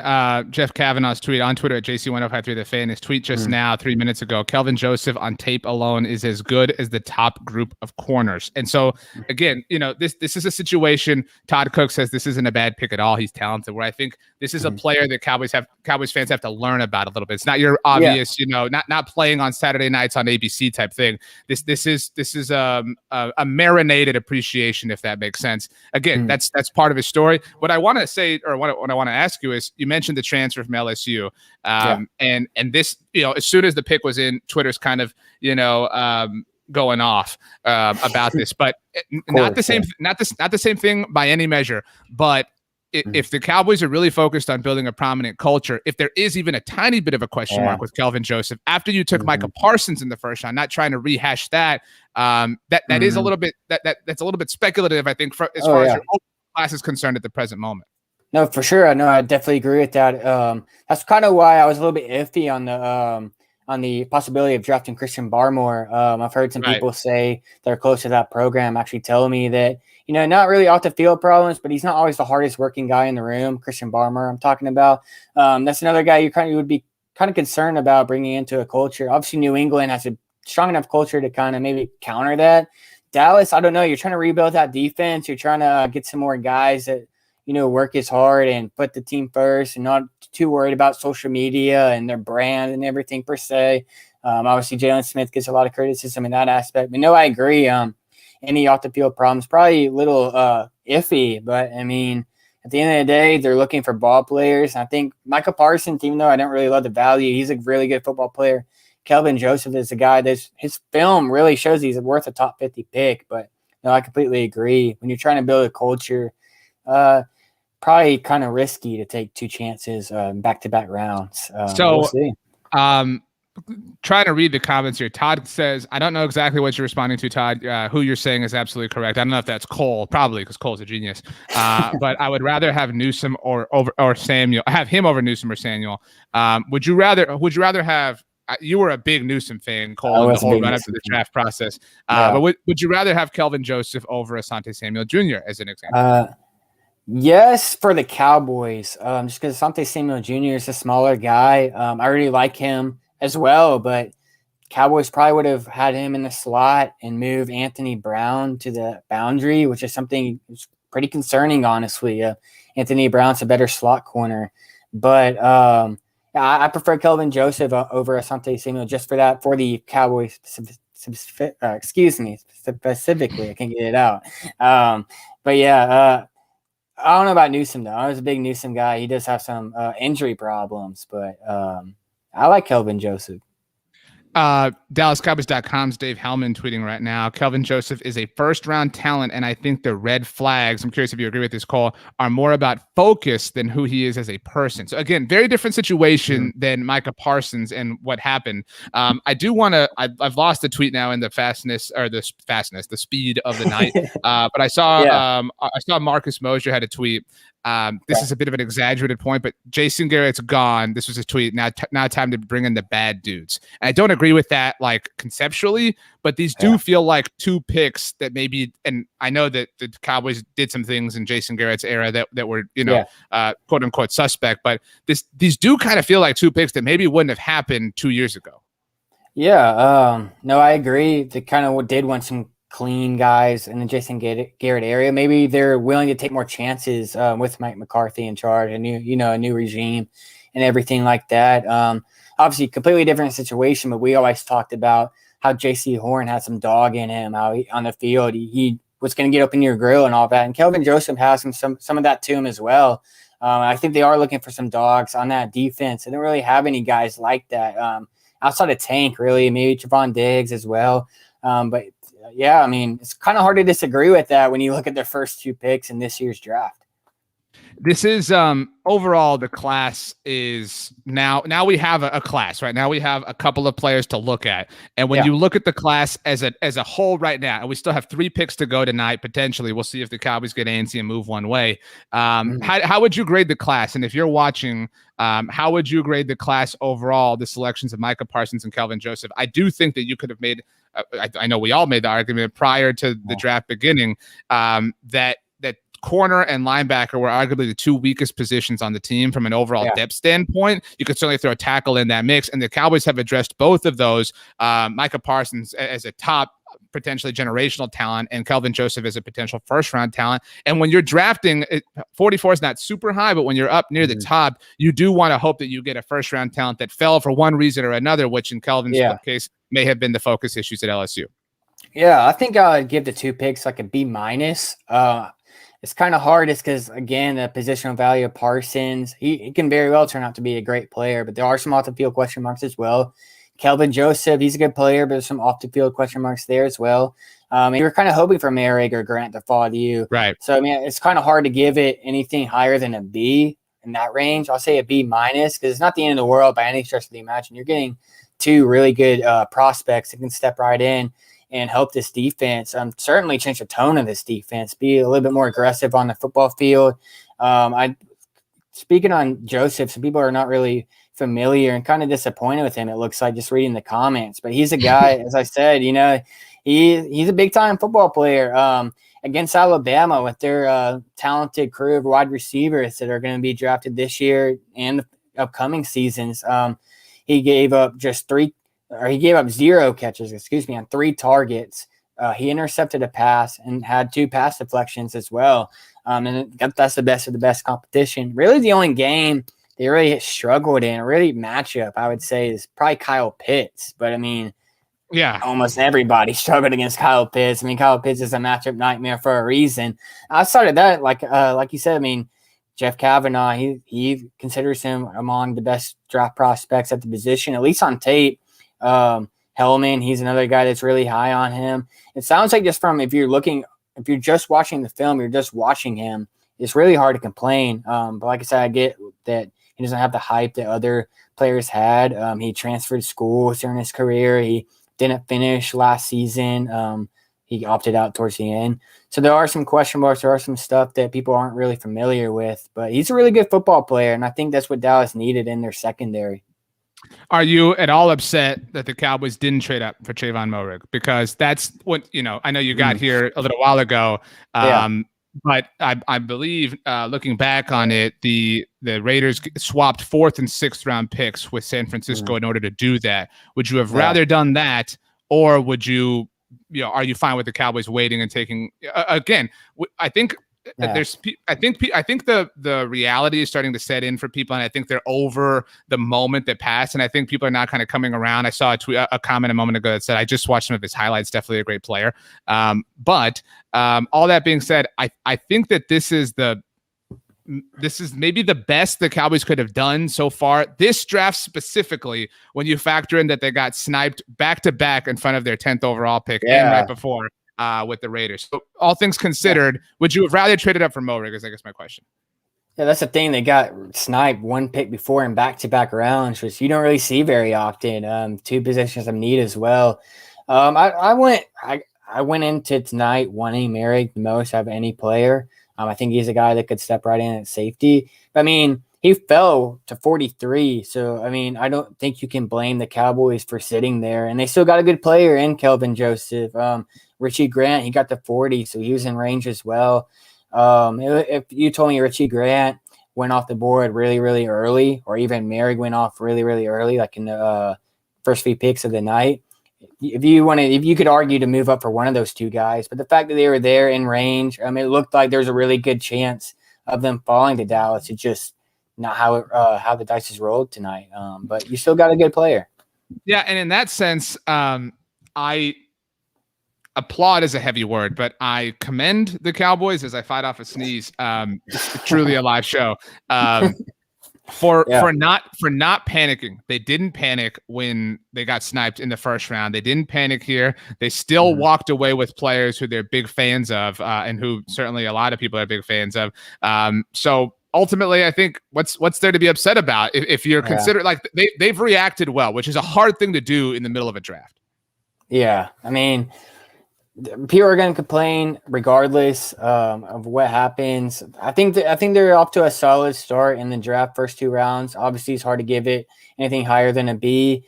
Jeff Kavanaugh's tweet on Twitter at JC1053 The Fan. His tweet just now, 3 minutes ago, Kelvin Joseph on tape alone is as good as the top group of corners. And so, again, this is a situation. Todd Cook says this isn't a bad pick at all. He's talented. Where I think this is a player that Cowboys fans have to learn about a little bit. It's not your obvious, not playing on Saturday nights on ABC type thing. This is a marinated appreciation, if that makes sense. Again, that's part of his story. What I want to say, or what I want to ask you is, you mentioned the transfer from LSU, and this, as soon as the pick was in, Twitter's kind of going off about this, but not the same thing by any measure. But if the Cowboys are really focused on building a prominent culture, if there is even a tiny bit of a question mark with Kelvin Joseph after you took Micah Parsons in the first round, not trying to rehash that, that is a little bit that's a little bit speculative, I think, as far as your class is concerned at the present moment. No, for sure. No, I definitely agree with that. That's kind of why I was a little bit iffy on the possibility of drafting Christian Barmore. I've heard some people say they're close to that program, actually telling me that, not really off the field problems, but he's not always the hardest working guy in the room. Christian Barmore, I'm talking about. That's another guy you would be kind of concerned about bringing into a culture. Obviously, New England has a strong enough culture to kind of maybe counter that. Dallas, I don't know. You're trying to rebuild that defense. You're trying to get some more guys that, work as hard and put the team first and not too worried about social media and their brand and everything per se. Obviously, Jalen Smith gets a lot of criticism in that aspect. But no, I agree. Any off the field problems, probably a little iffy. But I mean, at the end of the day, they're looking for ball players. And I think Micah Parsons, even though I don't really love the value, he's a really good football player. Kelvin Joseph is a guy that his film really shows he's worth a top 50 pick. But no, I completely agree. When you're trying to build a culture, probably kind of risky to take 2 chances back-to-back rounds. So we'll see. Trying to read the comments here. Todd says, I don't know exactly what you're responding to, Todd. Who you're saying is absolutely correct. I don't know if that's Cole, probably, because Cole's a genius. But I would rather have Newsome or Samuel. Have him over Newsome or Samuel. Would you rather have? You were a big Newsome fan, Cole, in the whole run up to the draft process. But would you rather have Kelvin Joseph over Asante Samuel Jr. as an example? Yes, for the Cowboys, just because Asante Samuel Jr. is a smaller guy. I really like him as well, but Cowboys probably would have had him in the slot and move Anthony Brown to the boundary, which is something that's pretty concerning, honestly. Anthony Brown's a better slot corner, but I prefer Kelvin Joseph over Asante Samuel just for that, for the Cowboys. Specifically, I can't get it out. But yeah. I don't know about Newsome, though. I was a big Newsome guy. He does have some injury problems, but I like Kelvin Joseph. DallasCowboys.com's Dave Hellman tweeting right now, Kelvin Joseph is a first-round talent, and I think the red flags, I'm curious if you agree with this, Cole, are more about focus than who he is as a person. So, again, very different situation than Micah Parsons and what happened. I do want to – I've lost the tweet now in the the speed of the night. But I saw Marcus Mosher had a tweet. This is a bit of an exaggerated point, but Jason Garrett's gone. This was his tweet. Now time to bring in the bad dudes. And I don't agree with that, like, conceptually, but these do feel like 2 picks that maybe, and I know that the Cowboys did some things in Jason Garrett's era that were, quote unquote suspect, but these do kind of feel like 2 picks that maybe wouldn't have happened 2 years ago. Yeah. No, I agree. They kind of did want some clean guys in the Jason Garrett area. Maybe they're willing to take more chances with Mike McCarthy in charge, a new regime and everything like that. Obviously, completely different situation, but we always talked about how J.C. Horn had some dog in him, how on the field he was going to get up in your grill and all that. And Kelvin Joseph has some of that to him as well. I think they are looking for some dogs on that defense. They don't really have any guys like that outside of Tank, really, maybe Trevon Diggs as well. But yeah, I mean, it's kind of hard to disagree with that when you look at their first 2 picks in this year's draft. This is overall the class is now we have a class right now. We have a couple of players to look at. And when you look at the class as a whole right now, and we still have 3 picks to go tonight, potentially, we'll see if the Cowboys get antsy and move one way. How would you grade the class? And if you're watching, how would you grade the class overall, the selections of Micah Parsons and Kelvin Joseph? I do think that you could have made, I know we all made the argument prior to the draft beginning, that corner and linebacker were arguably the 2 weakest positions on the team from an overall depth standpoint. You could certainly throw a tackle in that mix, and the Cowboys have addressed both of those. Micah Parsons as a top, potentially generational talent, and Kelvin Joseph as a potential first-round talent. And when you're drafting, 44 is not super high, but when you're up near the top, you do want to hope that you get a first-round talent that fell for one reason or another, which in Kelvin's case may have been the focus issues at LSU. Yeah, I think I would give the 2 picks like a B-. It's kind of hard just because, again, the positional value of Parsons, he can very well turn out to be a great player, but there are some off-the-field question marks as well. Kelvin Joseph, he's a good player, but there's some off-the-field question marks there as well. And you're kind of hoping for Merrick or Grant to fall to you. Right. So, I mean, it's kind of hard to give it anything higher than a B in that range. I'll say a B- because it's not the end of the world by any stretch of the imagination. You're getting 2 really good prospects that can step right in and help this defense. Certainly change the tone of this defense, be a little bit more aggressive on the football field. Speaking on Joseph, some people are not really familiar and kind of disappointed with him, it looks like, just reading the comments. But he's a guy, as I said, he's a big-time football player. Against Alabama with their talented crew of wide receivers that are going to be drafted this year and the upcoming seasons, he gave up 0 catches, on 3 targets. He intercepted a pass and had 2 pass deflections as well. And that's the best of the best competition. Really, the only game they really struggled in, really matchup, I would say, is probably Kyle Pitts. But, I mean, almost everybody struggled against Kyle Pitts. I mean, Kyle Pitts is a matchup nightmare for a reason. Outside of that, like you said, I mean, Jeff Kavanaugh, he considers him among the best draft prospects at the position, at least on tape. Hellman, he's another guy that's really high on him. It sounds like just from if you're just watching the film, you're just watching him, it's really hard to complain. But like I said, I get that he doesn't have the hype that other players had. He transferred schools during his career. He didn't finish last season. He opted out towards the end. So there are some question marks. There are some stuff that people aren't really familiar with. But he's a really good football player, and I think that's what Dallas needed in their secondary. Are you at all upset that the Cowboys didn't trade up for Trayvon Moehrig? Because that's what, I know you got here a little while ago, but I believe looking back on it, the Raiders swapped 4th and 6th round picks with San Francisco in order to do that. Would you have rather done that, or would you, are you fine with the Cowboys waiting and taking, again, I think I think the reality is starting to set in for people, and I think they're over the moment that passed, and I think people are now kind of coming around. I saw a comment a moment ago that said, I just watched some of his highlights, definitely a great player. But all that being said, I think that this is maybe the best the Cowboys could have done so far. This draft specifically, when you factor in that they got sniped back-to-back in front of their 10th overall pick and right before with the Raiders. So all things considered, would you have rather traded up for Moehrig is I guess my question. Yeah, that's the thing. They got sniped 1 pick before in back-to-back rounds, which you don't really see very often. 2 positions of need as well. I went into tonight wanting Moehrig the most out of any player. I think he's a guy that could step right in at safety. But, I mean, he fell to 43. So, I mean, I don't think you can blame the Cowboys for sitting there. And they still got a good player in Kelvin Joseph. Richie Grant, he got to 40, so he was in range as well. If you told me Richie Grant went off the board really, really early, or even Moehrig went off really, really early, like in the first few picks of the night, if you could argue to move up for one of those 2 guys, but the fact that they were there in range, it looked like there's a really good chance of them falling to Dallas. It's just not how the dice is rolled tonight. But you still got a good player. Yeah, and in that sense, I applaud is a heavy word, but I commend the Cowboys as I fight off a sneeze. It's truly a live show. For not panicking. They didn't panic when they got sniped in the first round. They didn't panic here. They still walked away with players who they're big fans of, and who certainly a lot of people are big fans of. So ultimately, I think what's there to be upset about if you're considered like they've reacted well, which is a hard thing to do in the middle of a draft. Yeah, I mean, people are going to complain regardless of what happens. I think they're off to a solid start in the draft, first 2 rounds. Obviously, it's hard to give it anything higher than a B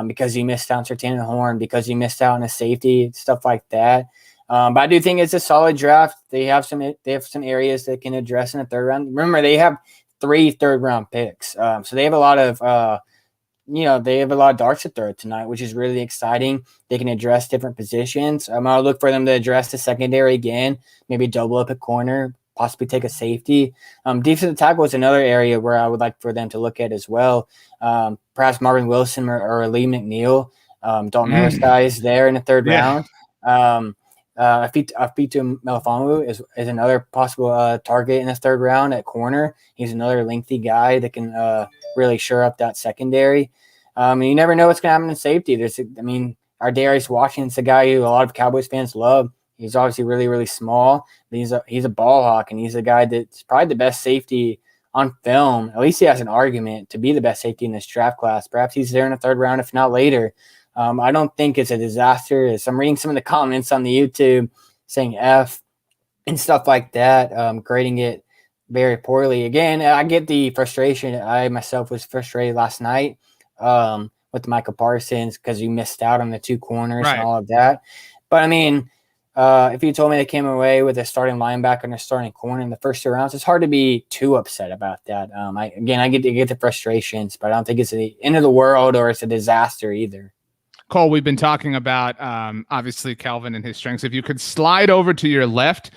because you missed out on Sertan Horn, because you missed out on a safety, stuff like that. But I do think it's a solid draft. They have some areas that can address in the 3rd round. Remember, they have 3 third-round picks, so they have a lot of darts to throw tonight, which is really exciting. They can address different positions. I'll look for them to address the secondary again, maybe double up a corner, possibly take a safety. Defensive tackle is another area where I would like for them to look at as well. Perhaps Marvin Wilson or Lee McNeil. Dalton Harris guys there in the 3rd round. Afitu Melifonwu is another possible target in the 3rd round at corner. He's another lengthy guy that can really shore up that secondary. And you never know what's going to happen in safety. Our Darius Washington's a guy who a lot of Cowboys fans love. He's obviously really, really small, but he's a ball hawk, and he's a guy that's probably the best safety on film. At least he has an argument to be the best safety in this draft class. Perhaps he's there in the 3rd round, if not later. I don't think it's a disaster. As I'm reading some of the comments on the YouTube saying F and stuff like that, grading it very poorly. Again, I get the frustration. I myself was frustrated last night with Micah Parsons because you missed out on the 2 corners and all of that. But I mean, if you told me they came away with a starting linebacker and a starting corner in the first 2 rounds, it's hard to be too upset about that. I get the frustrations, but I don't think it's the end of the world or it's a disaster either. Cole, we've been talking about obviously Kelvin and his strengths. If you could slide over to your left,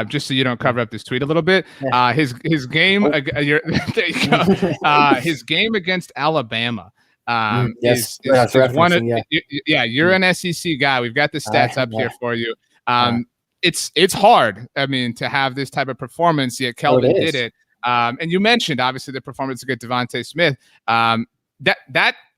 just so you don't cover up this tweet a little bit, his game, there you go. His game against Alabama is one of you're an SEC guy. We've got the stats up here for you. It's hard. I mean, to have this type of performance, yet Kelvin did it. And you mentioned obviously the performance against Devontae Smith.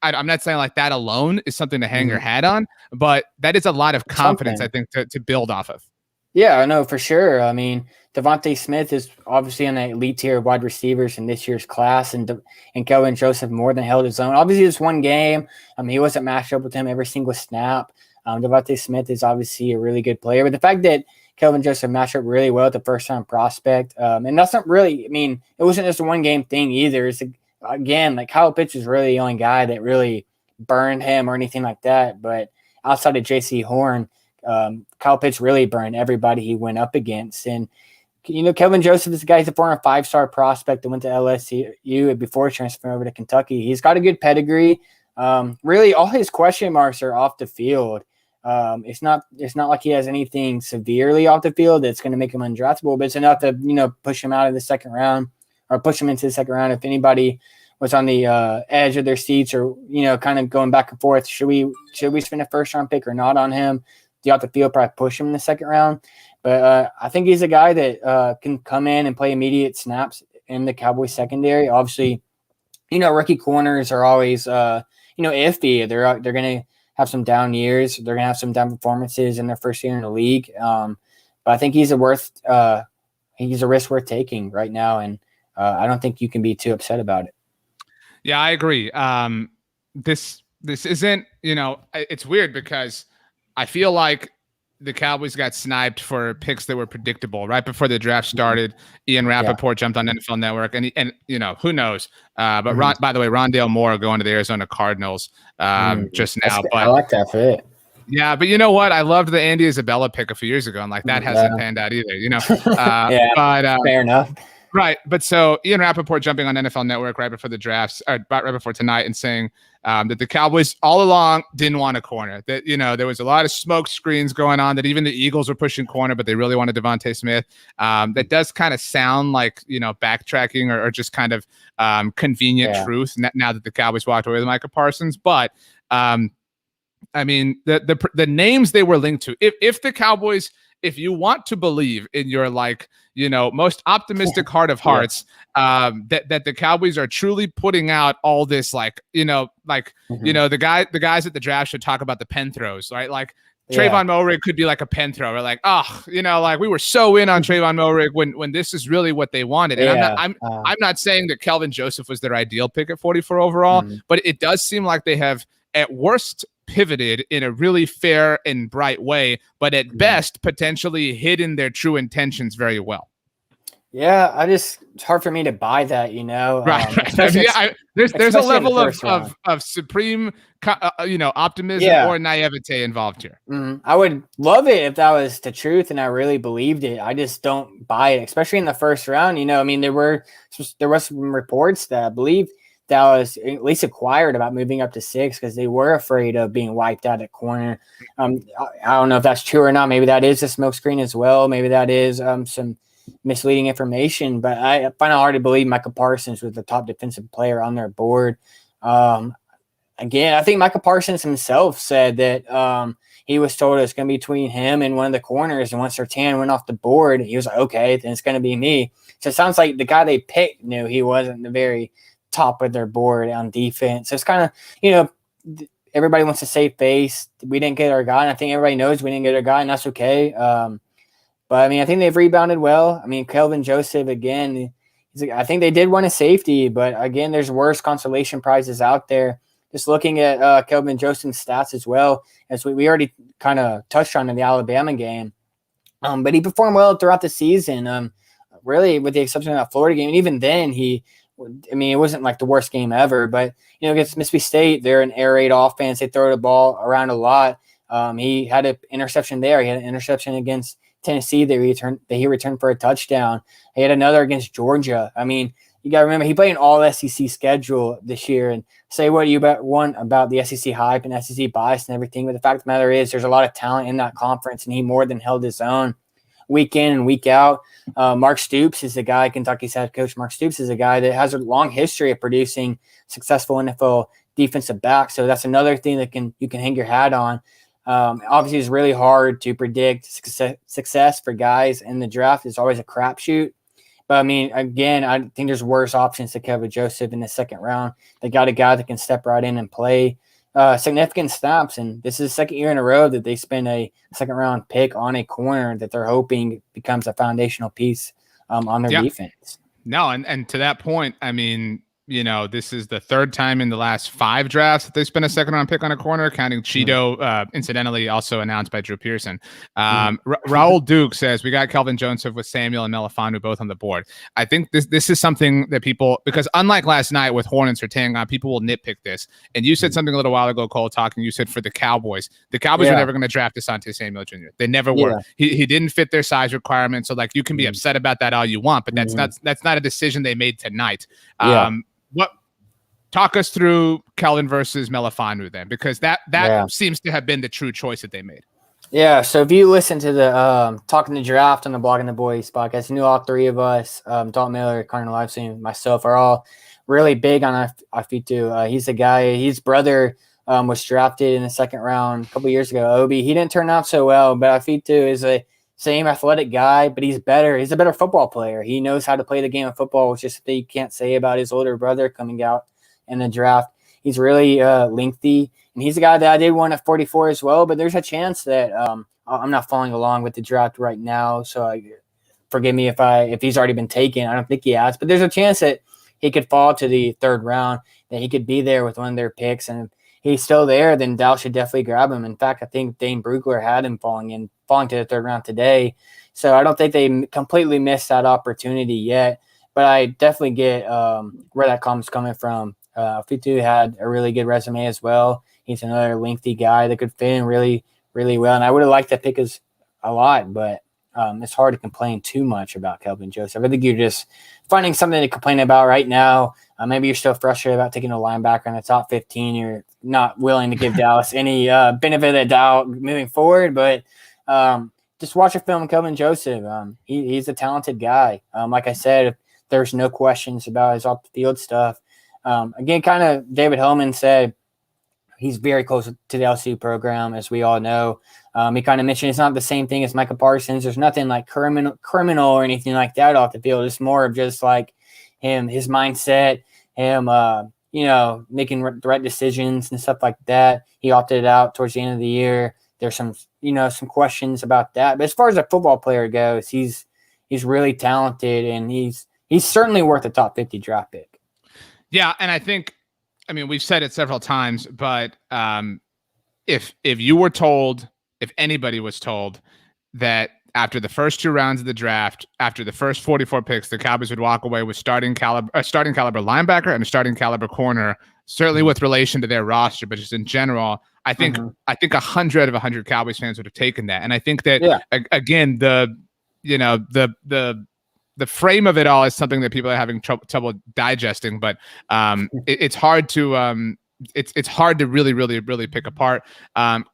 I'm not saying like that alone is something to hang your hat on, but that is a lot of confidence, I think, to build off of. Yeah, I know for sure. I mean, Devontae Smith is obviously on the elite tier of wide receivers in this year's class, and Kelvin Joseph more than held his own. Obviously, it's one game. He wasn't matched up with him every single snap. Devontae Smith is obviously a really good player, but the fact that Kelvin Joseph matched up really well with the first-round prospect, and that's not really – I mean, it wasn't just a one-game thing either. It's again, like Kyle Pitts is really the only guy that really burned him or anything like that. But outside of J.C. Horn, Kyle Pitts really burned everybody he went up against. And, Kelvin Joseph is a guy, he's a former 5-star prospect that went to LSU before transferring over to Kentucky. He's got a good pedigree. Really, all his question marks are off the field. It's not like he has anything severely off the field that's going to make him undraftable, but it's enough to, push him out of the 2nd round. Or push them into the 2nd round. If anybody was on the edge of their seats or, kind of going back and forth, should we spend a 1st-round pick or not on him? Do you have to field probably push him in the 2nd round? But I think he's a guy that can come in and play immediate snaps in the Cowboys secondary. Obviously, rookie corners are always, iffy. They're going to have some down years. They're going to have some down performances in their first year in the league. But I think he's a risk worth taking right now, and I don't think you can be too upset about it. Yeah, I agree. This isn't, it's weird because I feel like the Cowboys got sniped for picks that were predictable right before the draft started. Ian Rappaport jumped on NFL Network, and who knows? But by the way, Rondale Moore going to the Arizona Cardinals just now. But I like that fit. Yeah, but you know what? I loved the Andy Isabella pick a few years ago, and like that hasn't panned out either. Fair enough. Right. But so Ian Rappaport jumping on NFL Network right before the drafts, right before tonight, and saying that the Cowboys all along didn't want a corner. That, there was a lot of smoke screens going on, that even the Eagles were pushing corner, but they really wanted Devontae Smith. That does kind of sound like, backtracking or just kind of convenient truth now that the Cowboys walked away with Micah Parsons. But I mean, the names they were linked to. If the Cowboys, if you want to believe in your most optimistic heart of hearts, that the Cowboys are truly putting out all this the guys at the draft should talk about the pen throws, right? Like Trayvon Mulrig could be like a pen throw, or we were so in on Trayvon Mulrig when this is really what they wanted. And I'm not saying that Kelvin Joseph was their ideal pick at 44 overall, but it does seem like they have at worst pivoted in a really fair and bright way, but at best potentially hidden their true intentions very well. Yeah, it's hard for me to buy that, Right. There's a level of supreme, optimism or naivete involved here. I would love it if that was the truth and I really believed it. I just don't buy it, especially in the first round. I mean, there was some reports that I believe Dallas at least acquired about moving up to 6 because they were afraid of being wiped out at corner. I don't know if that's true or not. Maybe that is a smokescreen as well. Maybe that is some misleading information, but I find it hard to believe Micah Parsons was the top defensive player on their board. Again, I think Micah Parsons himself said that he was told it's going to be between him and one of the corners, and once Surtain went off the board, he was like, okay, then it's going to be me. So it sounds like the guy they picked knew he wasn't the very top of their board on defense. So it's kind of, everybody wants to save face. We didn't get our guy, and I think everybody knows we didn't get our guy, and that's okay. But, I mean, I think they've rebounded well. I mean, Kelvin Joseph, again, I think they did want a safety, but, again, there's worse consolation prizes out there. Just looking at Kelvin Joseph's stats as well, as we already kind of touched on in the Alabama game. But he performed well throughout the season, really, with the exception of that Florida game. And even then, it wasn't like the worst game ever. But, against Mississippi State, they're an air raid offense. They throw the ball around a lot. He had an interception there. He had an interception against Tennessee that he returned for a touchdown. He had another against Georgia. I mean, you got to remember, he played an all-SEC schedule this year. And say what you want about the SEC hype and SEC bias and everything, but the fact of the matter is there's a lot of talent in that conference, and he more than held his own week in and week out. Mark Stoops is the guy, Kentucky's head coach Mark Stoops is a guy that has a long history of producing successful NFL defensive backs. So that's another thing that you can hang your hat on. Obviously, it's really hard to predict success for guys in the draft. It's always a crapshoot. But, I mean, again, I think there's worse options to Kelvin Joseph in the second round. They got a guy that can step right in and play significant snaps. And this is the second year in a row that they spend a second-round pick on a corner that they're hoping becomes a foundational piece on their defense. No, and to that point, I mean, this is the third time in the last 5 drafts that they spent a second-round pick on a corner, counting Cheeto, incidentally also announced by Drew Pearson. Raul Duke says, we got Kelvin Joseph with Samuel and Melifonwu both on the board. I think this is something that people, because unlike last night with Horn and Surtain, people will nitpick this. And you said something a little while ago, Cole, you said for the Cowboys were never going to draft Asante Samuel Jr. They never were. He didn't fit their size requirements. So, you can be upset about that all you want, but that's not a decision they made tonight. Talk us through Kelvin versus Melifonwu then, because that seems to have been the true choice that they made. Yeah, so if you listen to the Talking the Draft on the Blogging the Boys podcast, you knew all three of us, Dalton Miller, Connor Livestream, myself, are all really big on Afitu. He's the guy, his brother was drafted in the second round a couple years ago, Obi. He didn't turn out so well, but Afitu is a same athletic guy, but he's better. He's a better football player. He knows how to play the game of football, which is something you can't say about his older brother coming out in the draft. He's really lengthy, and he's a guy that I did want at 44 as well, but there's a chance that I'm not following along with the draft right now, so forgive me if he's already been taken. I don't think he has, but there's a chance that he could fall to the third round, that he could be there with one of their picks, and if he's still there, then Dallas should definitely grab him. In fact, I think Dane Brugler had him falling to the third round today, so I don't think they completely missed that opportunity yet, but I definitely get where that coming from. Fitu had a really good resume as well. He's another lengthy guy that could fit in really, really well. And I would have liked that pick a lot, but it's hard to complain too much about Kelvin Joseph. I think you're just finding something to complain about right now. Maybe you're still frustrated about taking a linebacker in the top 15. You're not willing to give Dallas any benefit of the doubt moving forward, but just watch a film of Kelvin Joseph. He's a talented guy. Like I said, there's no questions about his off-the-field stuff. Again, kind of David Hellman said, He's very close to the LSU program, as we all know. He kind of mentioned it's not the same thing as Micah Parsons. There's nothing like criminal or anything like that off the field. It's more of just like him, his mindset, him, making the right decisions and stuff like that. He opted out towards the end of the year. There's some questions about that. But as far as a football player goes, he's really talented, and he's certainly worth a top 50 draft pick. Yeah, and I think, I mean, we've said it several times, but if you were told, if anybody was told that after the first 2 rounds of the draft, after the first 44 picks, the Cowboys would walk away with starting caliber linebacker and a starting caliber corner, certainly with relation to their roster, but just in general, I think 100 of 100 Cowboys fans would have taken that. And I think that again, the frame of it all is something that people are having trouble digesting, but it's hard to it's hard to really pick apart.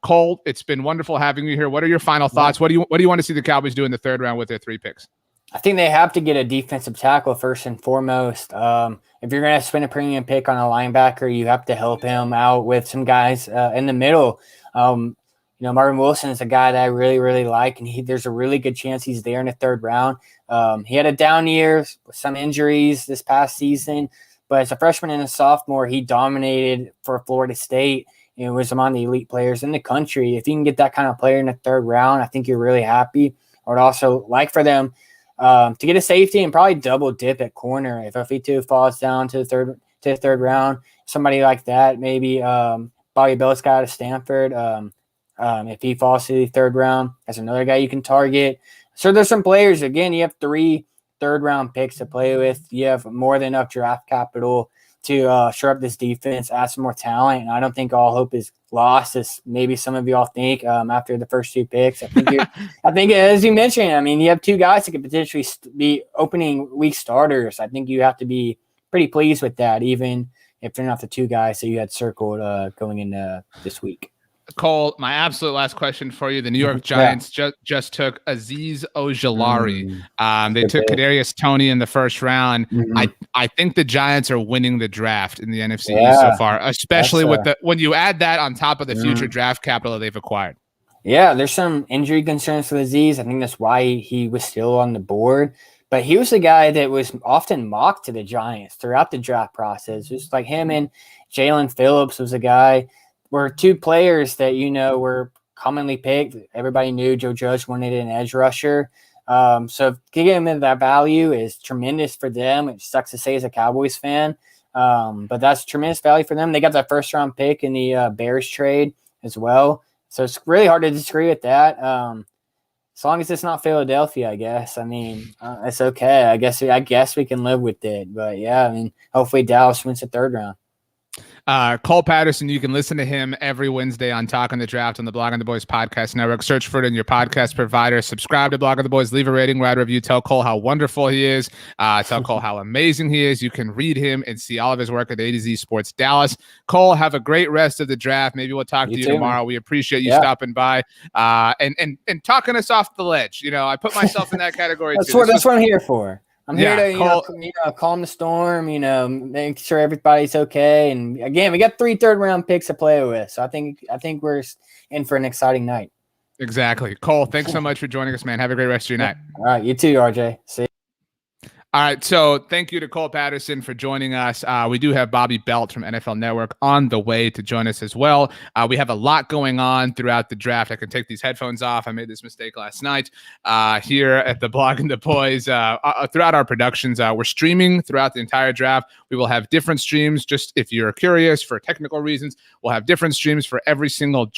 Cole, it's been wonderful having you here. What are your final thoughts? What do you want to see the Cowboys do in the 3rd round with their 3 picks? I think they have to get a defensive tackle first and foremost. If you're going to spend a premium pick on a linebacker, you have to help him out with some guys in the middle. Marvin Wilson is a guy that I really like, and there's a really good chance he's there in the 3rd round. He had a down year with some injuries this past season, but as a freshman and a sophomore, he dominated for Florida State and was among the elite players in the country. If you can get that kind of player in the 3rd round, I think you're really happy. I would also like for them to get a safety and probably double dip at corner. If Ofitu falls down to the third round, somebody like that, maybe Bobby Bell's guy out of Stanford. If he falls to the 3rd round, that's another guy you can target. So there's some players. Again, you have 3 third-round picks to play with. You have more than enough draft capital to shore up this defense, add some more talent. And I don't think all hope is lost, as maybe some of you all think after the first 2 picks. I think as you mentioned, I mean, you have 2 guys that could potentially be opening week starters. I think you have to be pretty pleased with that, even if they're not the 2 guys that you had circled going into this week. Cole, my absolute last question for you. The New York Giants just took Azeez Ojulari. They took Kadarius Toney in the 1st round. I think the Giants are winning the draft in the NFC East so far, especially with when you add that on top of the future draft capital they've acquired. Yeah, there's some injury concerns for Azeez. I think that's why he was still on the board. But he was the guy that was often mocked to the Giants throughout the draft process. Just like him and Jalen Phillips was a guy. Were 2 players that, were commonly picked. Everybody knew Joe Judge wanted an edge rusher. So giving them that value is tremendous for them. It sucks to say as a Cowboys fan, but that's tremendous value for them. They got that 1st-round pick in the Bears trade as well. So it's really hard to disagree with that. As long as it's not Philadelphia, I guess. I mean, it's okay. I guess we can live with it. But, yeah, I mean, hopefully Dallas wins the 3rd round. Cole Patterson, you can listen to him every Wednesday on Talking the Draft on the Blogging the Boys podcast network. Search for it in your podcast provider. Subscribe to Blogging the Boys. Leave a rating, write a review. Tell Cole how wonderful he is. Tell Cole how amazing he is. You can read him and see all of his work at A to Z Sports Dallas. Cole, have a great rest of the draft. Maybe we'll talk to you tomorrow. We appreciate you stopping by and talking us off the ledge. I put myself in that category too. That's what I'm here for. I'm here to calm the storm, make sure everybody's okay. And again, we got 3 third-round picks to play with. So I think we're in for an exciting night. Exactly. Cole, thanks so much for joining us, man. Have a great rest of your night. All right. You too, RJ. See you. All right, so thank you to Cole Patterson for joining us. We do have Bobby Belt from NFL Network on the way to join us as well. We have a lot going on throughout the draft. I can take these headphones off. I made this mistake last night here at the Blogging the Boys. Throughout our productions, we're streaming throughout the entire draft. We will have different streams, just if you're curious for technical reasons. We'll have different streams for every single round.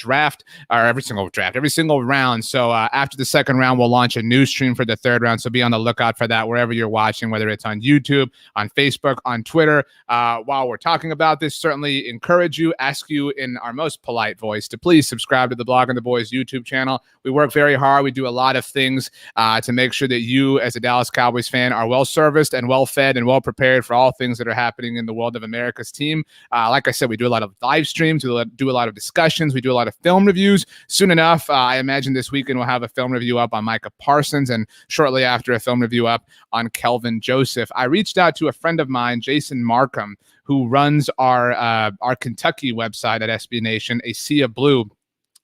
So after the 2nd round, we'll launch a new stream for the 3rd round. So be on the lookout for that wherever you're watching, whether it's on YouTube, on Facebook, on Twitter. While we're talking about this, certainly encourage you, ask you in our most polite voice to please subscribe to the Blogging the Boys YouTube channel. We work very hard. We do a lot of things to make sure that you, as a Dallas Cowboys fan, are well-serviced and well-fed and well-prepared for all things that are happening in the world of America's team. Like I said, we do a lot of live streams. We do a lot of discussions. We do a lot of film reviews. Soon enough, I imagine this weekend we'll have a film review up on Micah Parsons, and shortly after, a film review up on Kelvin Kelvin Joseph, I reached out to a friend of mine, Jason Markham, who runs our Kentucky website at SB Nation, A Sea of Blue.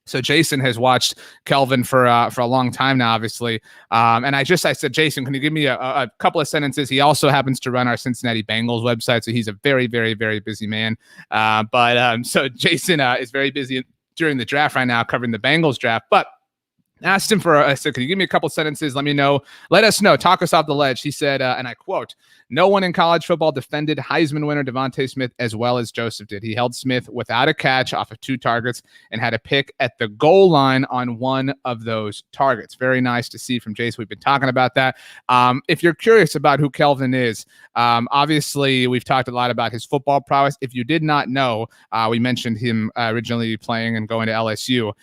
So Jason has watched Kelvin for a long time now, obviously. And I said, Jason, can you give me a couple of sentences? He also happens to run our Cincinnati Bengals website, so he's a very, very, very busy man. So Jason is very busy during the draft right now, covering the Bengals draft. But asked him I said, can you give me a couple sentences? Let us know. Talk us off the ledge. He said, and I quote, "No one in college football defended Heisman winner Devontae Smith as well as Joseph did. He held Smith without a catch off of 2 targets and had a pick at the goal line on one of those targets." Very nice to see from Jason. We've been talking about that. If you're curious about who Kelvin is, obviously we've talked a lot about his football prowess. If you did not know, we mentioned him originally playing and going to LSU.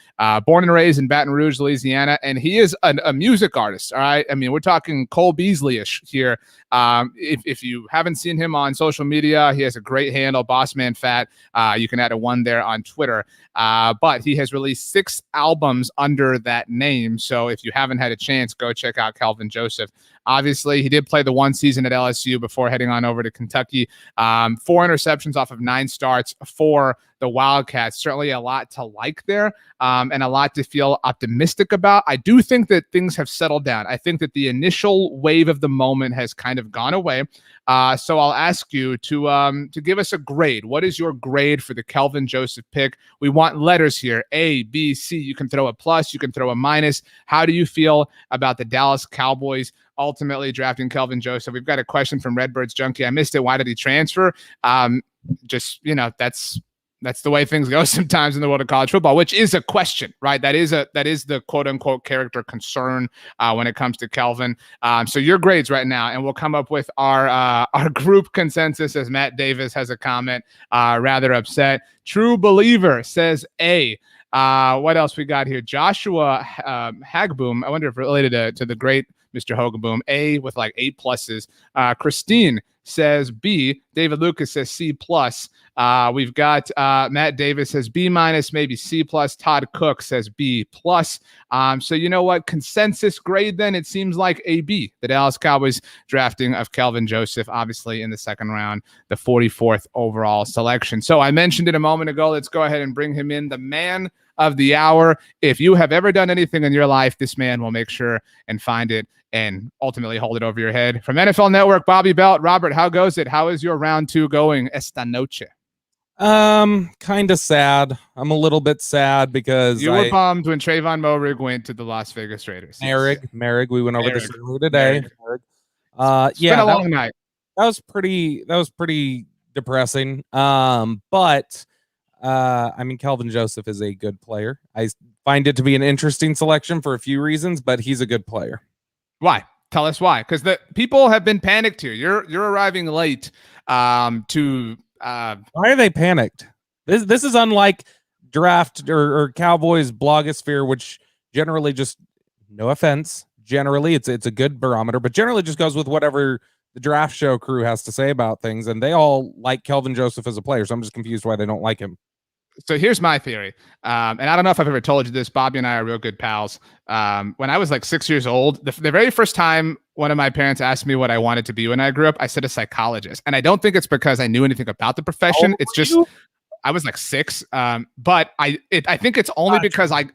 Born and raised in Baton Rouge, Louisiana, and he is a music artist. All right, I mean, we're talking Cole Beasley-ish here. If you haven't seen him on social media, he has a great handle, Bossman Fat. You can add a 1 there on Twitter. But he has released 6 albums under that name. So if you haven't had a chance, go check out Kelvin Joseph. Obviously, he did play the 1 season at LSU before heading on over to Kentucky. 4 interceptions off of 9 starts for the Wildcats. Certainly a lot to like there, and a lot to feel optimistic about. I do think that things have settled down. I think that the initial wave of the moment has kind of gone away. So I'll ask you to give us a grade. What is your grade for the Kelvin Joseph pick? We want letters here: A, B, C. You can throw a plus, you can throw a minus. How do you feel about the Dallas Cowboys ultimately drafting Kelvin Joseph? We've got a question from Redbirds Junkie. I missed it. Why did he transfer? That's the way things go sometimes in the world of college football, which is a question, right? That is the quote unquote character concern when it comes to Kelvin. So your grades right now, and we'll come up with our group consensus, as Matt Davis has a comment, rather upset. True Believer says A. What else we got here? Joshua Hagboom, I wonder if related to the great Mr. Hogaboom, A with like 8 pluses. Christine says B. David Lucas says C plus. We've got Matt Davis says B minus, maybe C plus. Todd Cook says B plus. So you know what? Consensus grade then, it seems like a B. The Dallas Cowboys drafting of Kelvin Joseph, obviously in the 2nd round, the 44th overall selection. So I mentioned it a moment ago. Let's go ahead and bring him in, the man of the hour. If you have ever done anything in your life, this man will make sure and find it and ultimately hold it over your head. From NFL Network, Bobby Belt. Robert, how goes it? How is your round 2 going esta noche? Kind of sad. I'm a little bit sad because you were bummed when Trayvon Moehrig went to the Las Vegas Raiders. Merrick. We went over this earlier today. It's been a long night. That was pretty depressing. But I mean, Kelvin Joseph is a good player. I find it to be an interesting selection for a few reasons, but he's a good player. Why? Tell us why. Because the people have been panicked here. You're arriving late to why are they panicked? This is unlike draft or Cowboys blogosphere, which generally just, no offense, generally it's a good barometer, but generally just goes with whatever the draft show crew has to say about things, and they all like Kelvin Joseph as a player, so I'm just confused why they don't like him. So here's my theory, and I don't know if I've ever told you this. Bobby and I are real good pals. When I was like 6 years old, the very first time one of my parents asked me what I wanted to be when I grew up, I said a psychologist. And I don't think it's because I knew anything about the profession. It's just I was like 6. But I think it's only because I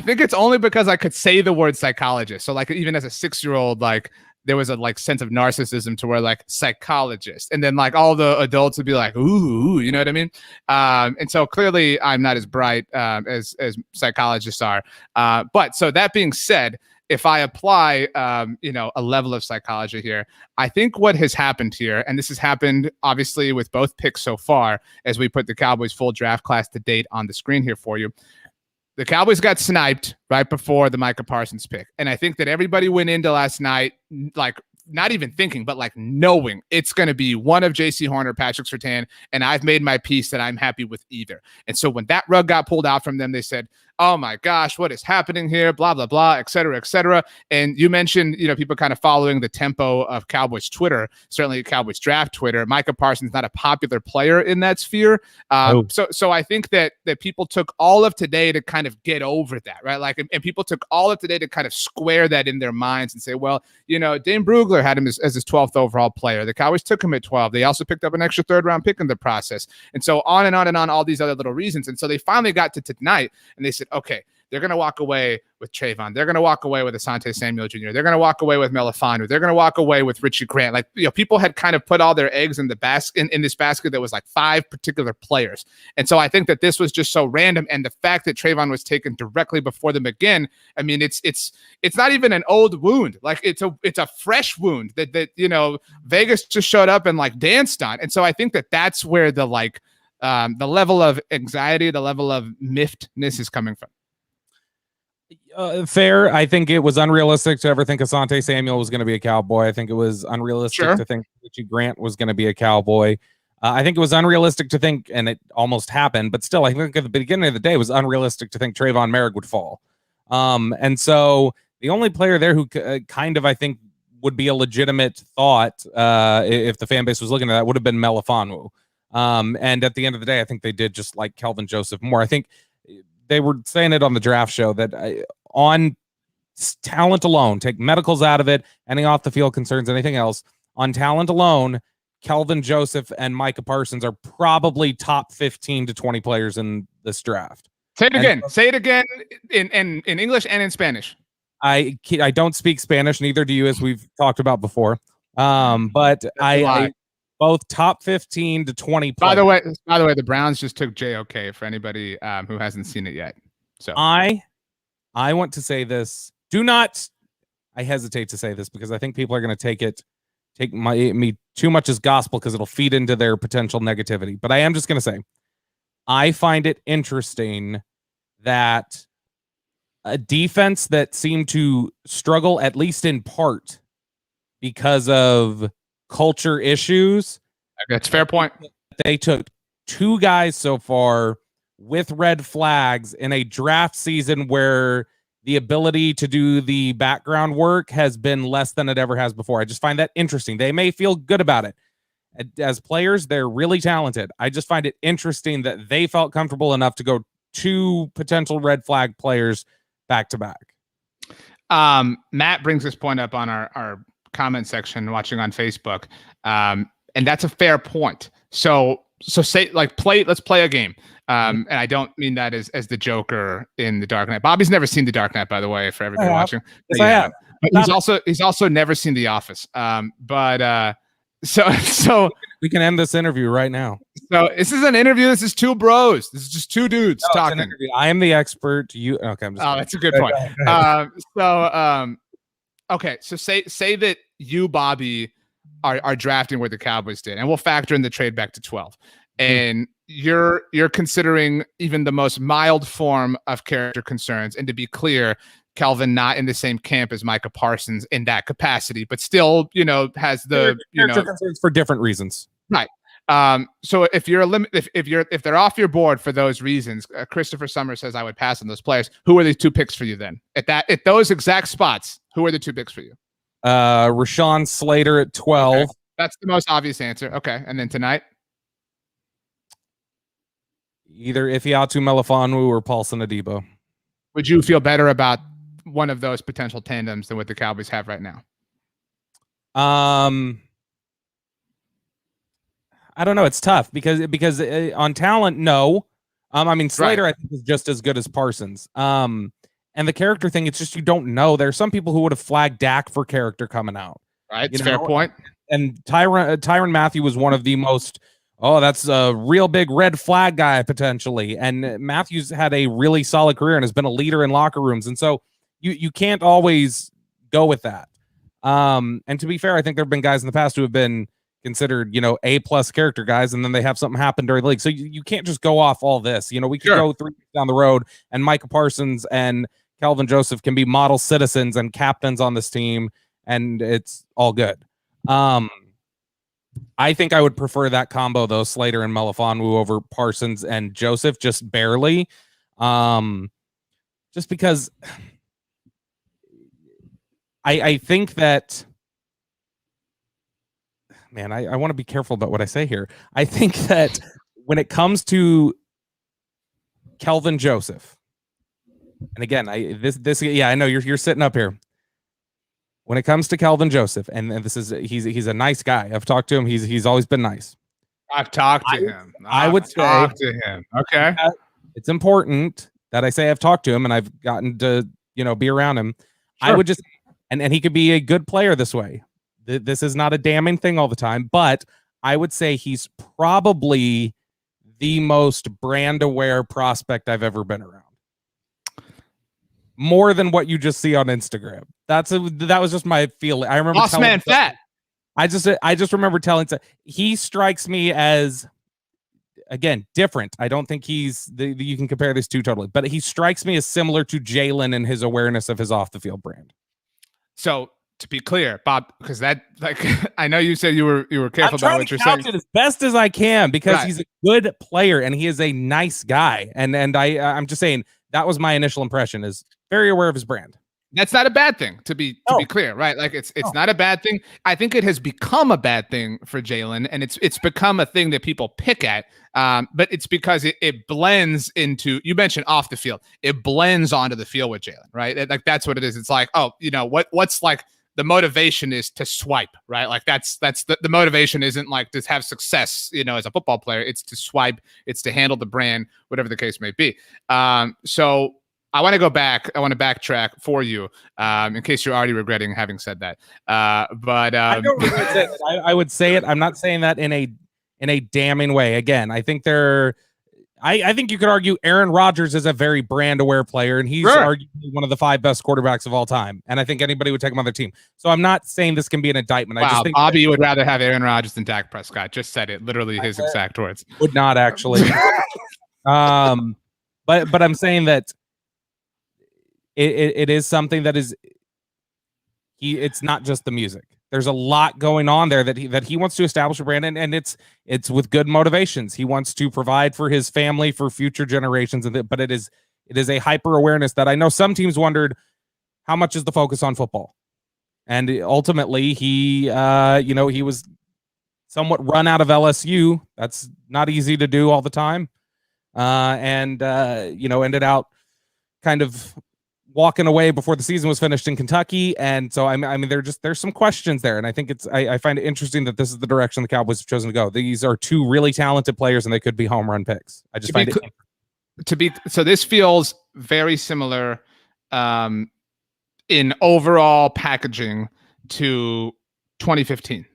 think it's only because I could say the word psychologist. So like even as a 6-year-old, like there was a like sense of narcissism to where like psychologist, and then like all the adults would be like, ooh, you know what I mean? And so clearly I'm not as bright as psychologists are. But so that being said, if I apply, a level of psychology here, I think what has happened here, and this has happened obviously with both picks so far, as we put the Cowboys full draft class to date on the screen here for you. The Cowboys got sniped right before the Micah Parsons pick. And I think that everybody went into last night, like not even thinking, but like knowing it's going to be one of J.C. Horn or Patrick Surtain. And I've made my peace that I'm happy with either. And so when that rug got pulled out from them, they said, oh my gosh, what is happening here? Blah, blah, blah, et cetera, et cetera. And you mentioned, people kind of following the tempo of Cowboys Twitter, certainly Cowboys draft Twitter. Micah Parsons not a popular player in that sphere. So I think that people took all of today to kind of get over that, right? Like, and people took all of today to kind of square that in their minds and say, well, Dane Brugler had him as his 12th overall player. The Cowboys took him at 12. They also picked up an extra third-round pick in the process. And so on and on and on, all these other little reasons. And so they finally got to tonight, and they said, okay, they're going to walk away with Trayvon. They're going to walk away with Asante Samuel Jr. They're going to walk away with Melifonwu. They're going to walk away with Richie Grant. Like, people had kind of put all their eggs in the basket in this basket that was like 5 particular players. And so I think that this was just so random. And the fact that Trayvon was taken directly before them again, I mean, it's not even an old wound. Like, it's a fresh wound that Vegas just showed up and like danced on. And so I think that that's where the level of anxiety, the level of miffedness is coming from. Fair. I think it was unrealistic to ever think Asante Samuel was going to be a Cowboy. I think it was unrealistic to think Richie Grant was going to be a Cowboy. I think it was unrealistic to think, and it almost happened, but still, I think at the beginning of the day, it was unrealistic to think Trayvon Merrick would fall. And so the only player there who kind of, I think, would be a legitimate thought if the fan base was looking at that would have been Melifonwu. And at the end of the day, I think they did just like Kelvin Joseph more. I think they were saying it on the draft show that on talent alone, take medicals out of it, any off the field concerns, anything else, on talent alone, Kelvin Joseph and Micah Parsons are probably top 15 to 20 players in this draft. Say it again. Say it again in English and in Spanish. I don't speak Spanish, neither do you, as we've talked about before. But I both top 15 to 20 players. By the way, the Browns just took JOK for anybody who hasn't seen it yet. So I want to say this. I hesitate to say this because I think people are going to take me too much as gospel because it'll feed into their potential negativity. But I am just going to say, I find it interesting that a defense that seemed to struggle, at least in part, because of culture issues. That's a fair point. They took 2 guys so far with red flags in a draft season where the ability to do the background work has been less than it ever has before. I just find that interesting. They may feel good about it. As players, they're really talented. I just find it interesting that they felt comfortable enough to go 2 potential red flag players back to back. Matt brings this point up on our comment section watching on Facebook. And that's a fair point. So say let's play a game. And I don't mean that as the Joker in The Dark Knight. Bobby's never seen The Dark Knight, by the way, for everybody watching. Yes, I have. But he's also never seen The Office. So we can end this interview right now. So this is an interview. This is 2 bros. This is just 2 dudes talking. I am the expert. You okay? That's a good point. Okay. So say that you, Bobby, are drafting where the Cowboys did, and we'll factor in the trade back to 12. And you're considering even the most mild form of character concerns. And to be clear, Kelvin not in the same camp as Micah Parsons in that capacity, but still, has the concerns for different reasons. Right. So if they're off your board for those reasons, Christopher Summers says I would pass on those players. Who are the 2 picks for you then? At those exact spots, who are the 2 picks for you? Rashawn Slater at 12. Okay. That's the most obvious answer. Okay. And then tonight? Either Ifeatu Melifonwu or Paulson Adebo. Would you feel better about one of those potential tandems than what the Cowboys have right now? I don't know. It's tough because on talent, no. I mean, Slater, right, I think is just as good as Parsons. And the character thing, it's just you don't know. There are some people who would have flagged Dak for character coming out. Right, it's fair point. And Tyrann Mathieu was one of the most. Oh, that's a real big red flag guy potentially. And Matthews had a really solid career and has been a leader in locker rooms. And so you can't always go with that. And to be fair, I think there have been guys in the past who have been considered, A+ character guys, and then they have something happen during the league. So you can't just go off all this. We could go 3 years down the road, and Micah Parsons and Kelvin Joseph can be model citizens and captains on this team, and it's all good. I think I would prefer that combo, though, Slater and Melifonwu over Parsons and Joseph, just barely. just because I think that, man, I want to be careful about what I say here. I think that when it comes to Kelvin Joseph, and again, I know you're sitting up here. When it comes to Kelvin Joseph, and he's a nice guy. I've talked to him. He's always been nice. I've talked to him. I would talk to him. Okay. It's important that I say I've talked to him and I've gotten to, be around him. Sure. I would just, and he could be a good player this way. This is not a damning thing all the time, but I would say he's probably the most brand aware prospect I've ever been around. More than what you just see on Instagram. That was just my feeling. I remember Boss man fat. I just remember telling he strikes me as, again, different. I don't think you can compare these two totally, but he strikes me as similar to Jalen in his awareness of his off the field brand. So to be clear, Bob, because that, like, I know you said you were careful about what you're saying. It as best as I can because Right. He's a good player and he is a nice guy. And I'm just saying that was my initial impression, is very aware of his brand. That's not a bad thing, to be clear, right? Like it's not a bad thing. I think it has become a bad thing for Jalen, and it's become a thing that people pick at. But it's because it blends into, you mentioned off the field, it blends onto the field with Jalen, right? Like that's what it is. It's like, what's like the motivation is to swipe, right? Like that's the motivation isn't like to have success, as a football player. It's to swipe, it's to handle the brand, whatever the case may be. So I want to go back. I want to backtrack for you, in case you're already regretting having said that. But I don't regret it. I would say it. I'm not saying that in a damning way. Again, I think I think you could argue Aaron Rodgers is a very brand aware player, and he's arguably one of the 5 best quarterbacks of all time. And I think anybody would take him on their team. So I'm not saying this can be an indictment. Wow, I just think Bobby would rather have Aaron Rodgers than Dak Prescott. Just said it. Literally his exact words. Would not actually. But I'm saying that it is something that is it's not just the music. There's a lot going on there that he wants to establish a brand, and it's with good motivations. He wants to provide for his family, for future generations, but it is a hyper awareness that I know some teams wondered how much is the focus on football, and ultimately he was somewhat run out of LSU. That's not easy to do all the time, and ended out kind of walking away before the season was finished in Kentucky. And so, I mean, there's some questions there. And I think I find it interesting that this is the direction the Cowboys have chosen to go. These are 2 really talented players and they could be home run picks. I just find it. So this feels very similar, in overall packaging to 2015.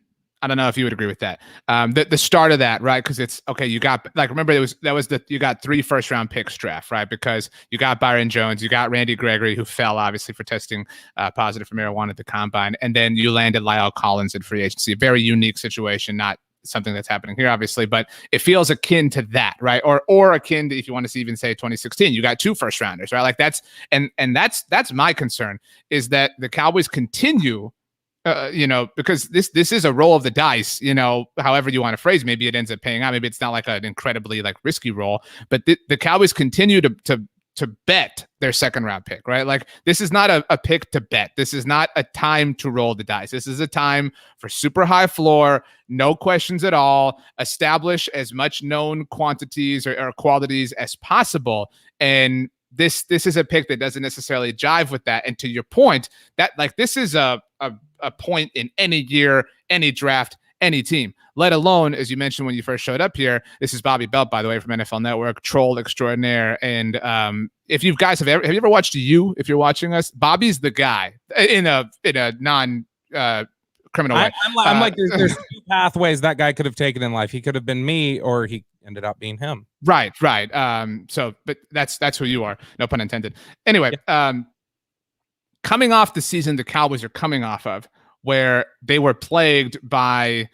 I don't know if you would agree with that. The start of that, right? Because it's okay. You got remember you got 3 first-round picks draft, right? Because you got Byron Jones, you got Randy Gregory, who fell obviously for testing positive for marijuana at the combine, and then you landed Lyle Collins in free agency. A very unique situation, not something that's happening here, obviously, but it feels akin to that, right? Or akin to, if you want to even say 2016, you got 2 first-rounders, right? Like that's my concern, is that the Cowboys continue. Because this is a roll of the dice, however you want to phrase, maybe it ends up paying out. Maybe it's not like an incredibly risky roll, but the Cowboys continue to bet their 2nd round pick, right? Like this is not a pick to bet. This is not a time to roll the dice. This is a time for super high floor, no questions at all, establish as much known quantities or qualities as possible. And this is a pick that doesn't necessarily jive with that. And to your point, that this is a point in any year, any draft, any team, let alone, as you mentioned when you first showed up here, this is Bobby Belt, by the way, from NFL Network, troll extraordinaire. And if you guys have you ever watched You, if you're watching us, Bobby's the guy in a non criminal way. I'm like, there's 2 pathways that guy could have taken in life. He could have been me, or he ended up being him. Right. So, but that's who you are. No pun intended. Anyway, coming off the season the Cowboys are coming off of, where they were plagued by,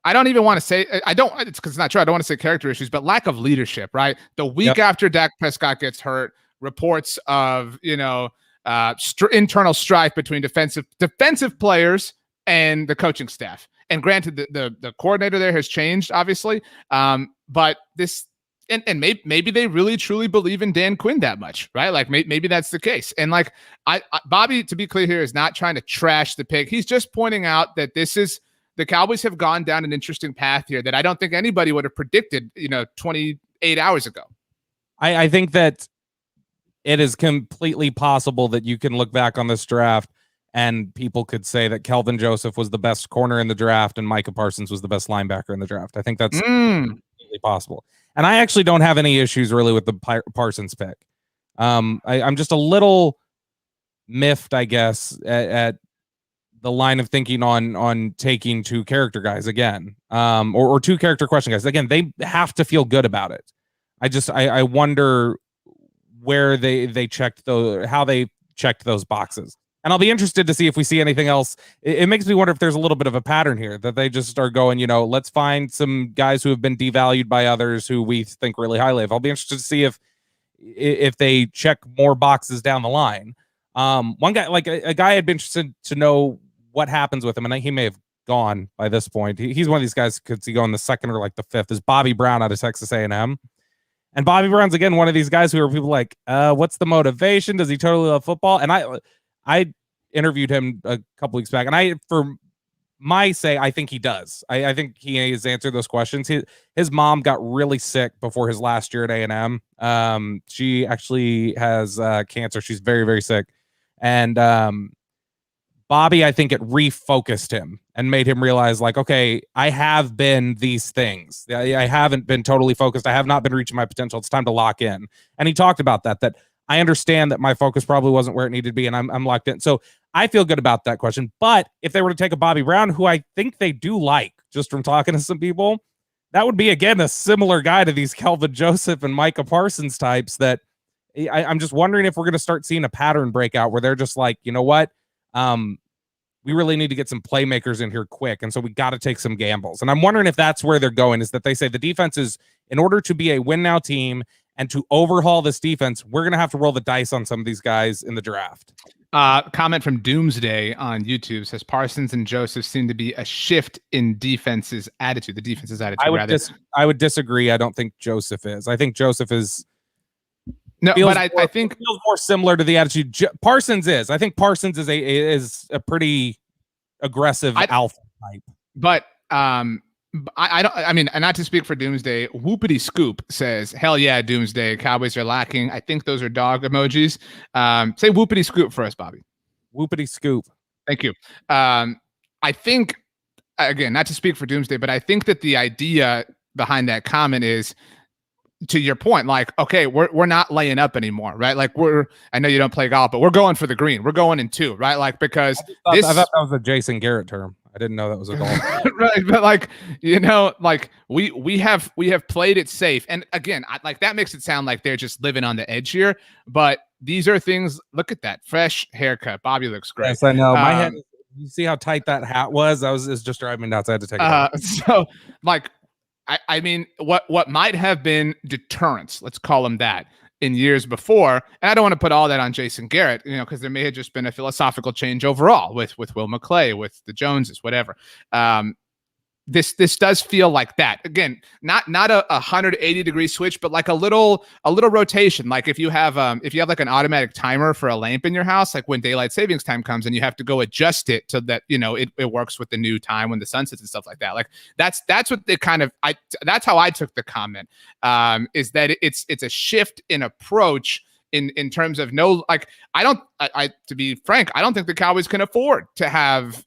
I don't even want to say, it's because it's not true. I don't want to say character issues, but lack of leadership, right? The week after Dak Prescott gets hurt, reports of, internal strife between defensive players and the coaching staff. And granted, the coordinator there has changed, obviously. But this, and maybe they really truly believe in Dan Quinn that much, right? Like maybe that's the case. And like Bobby, to be clear here, is not trying to trash the pick. He's just pointing out that the Cowboys have gone down an interesting path here that I don't think anybody would have predicted, 28 hours ago. I think that it is completely possible that you can look back on this draft and people could say that Kelvin Joseph was the best corner in the draft and Micah Parsons was the best linebacker in the draft. I think that's completely possible. And I actually don't have any issues really with the Parsons pick. I'm just a little miffed, I guess, at the line of thinking on taking two character guys again, or two character question guys. Again, they have to feel good about it. I wonder where they checked how they checked those boxes. And I'll be interested to see if we see anything else. It makes me wonder if there's a little bit of a pattern here that they just are going, let's find some guys who have been devalued by others who we think really highly of. I'll be interested to see if they check more boxes down the line. One guy, like a guy I'd be interested to know what happens with him, and he may have gone by this point. He's one of these guys, could he go in the second or like the fifth, is Bobby Brown out of Texas A&M. And Bobby Brown's, again, one of these guys who are people like, what's the motivation? Does he totally love football? And I interviewed him a couple weeks back, and for my say, I think he does. I think he has answered those questions. His mom got really sick before his last year at A&M. She actually has cancer. She's very, very sick. And Bobby, I think it refocused him and made him realize, like, okay, I have been these things. I haven't been totally focused. I have not been reaching my potential. It's time to lock in. And he talked about that I understand that my focus probably wasn't where it needed to be, and I'm locked in. So I feel good about that question. But if they were to take a Bobby Brown, who I think they do like, just from talking to some people, that would be, again, a similar guy to these Kelvin Joseph and Micah Parsons types that I'm just wondering if we're going to start seeing a pattern breakout where they're just like, you know what? We really need to get some playmakers in here quick. And so we got to take some gambles. And I'm wondering if that's where they're going, is that they say the defense is, in order to be a win now team and to overhaul this defense, we're going to have to roll the dice on some of these guys in the draft. Comment from Doomsday on YouTube says Parsons and Joseph seem to be a shift in defense's attitude. The defense's attitude. I would disagree. I don't think Joseph is. I think Joseph is. No, but I think it feels more similar to the attitude Parsons is. I think Parsons is a pretty aggressive alpha type. But I don't. I mean, and not to speak for Doomsday, Whoopity Scoop says, "Hell yeah, Doomsday! Cowboys are lacking." I think those are dog emojis. Say Whoopity Scoop for us, Bobby. Whoopity Scoop. Thank you. I think, again, not to speak for Doomsday, but I think that the idea behind that comment is, to your point, like, okay, we're not laying up anymore, right? Like I know you don't play golf, but we're going for the green. We're going in two, right? Like, because I thought that was a Jason Garrett term. I didn't know that was a golf. Right, but like, like we have played it safe. And again, like that makes it sound like they're just living on the edge here, but these are things. Look at that fresh haircut. Bobby looks great. Yes, I know. My head. You see how tight that hat was? It's just driving me nuts. I had to take it off. So like, I mean, what might have been deterrence, let's call them that, in years before, and I don't want to put all that on Jason Garrett, because there may have just been a philosophical change overall with Will McClay, with the Joneses, whatever. This does feel like that. Again, not a 180-degree switch, but like a little rotation. Like if you have like an automatic timer for a lamp in your house, like when daylight savings time comes and you have to go adjust it so that it works with the new time when the sun sets and stuff like that. Like that's what they kind of that's how I took the comment. Is that it's a shift in approach in terms of to be frank, I don't think the Cowboys can afford to have,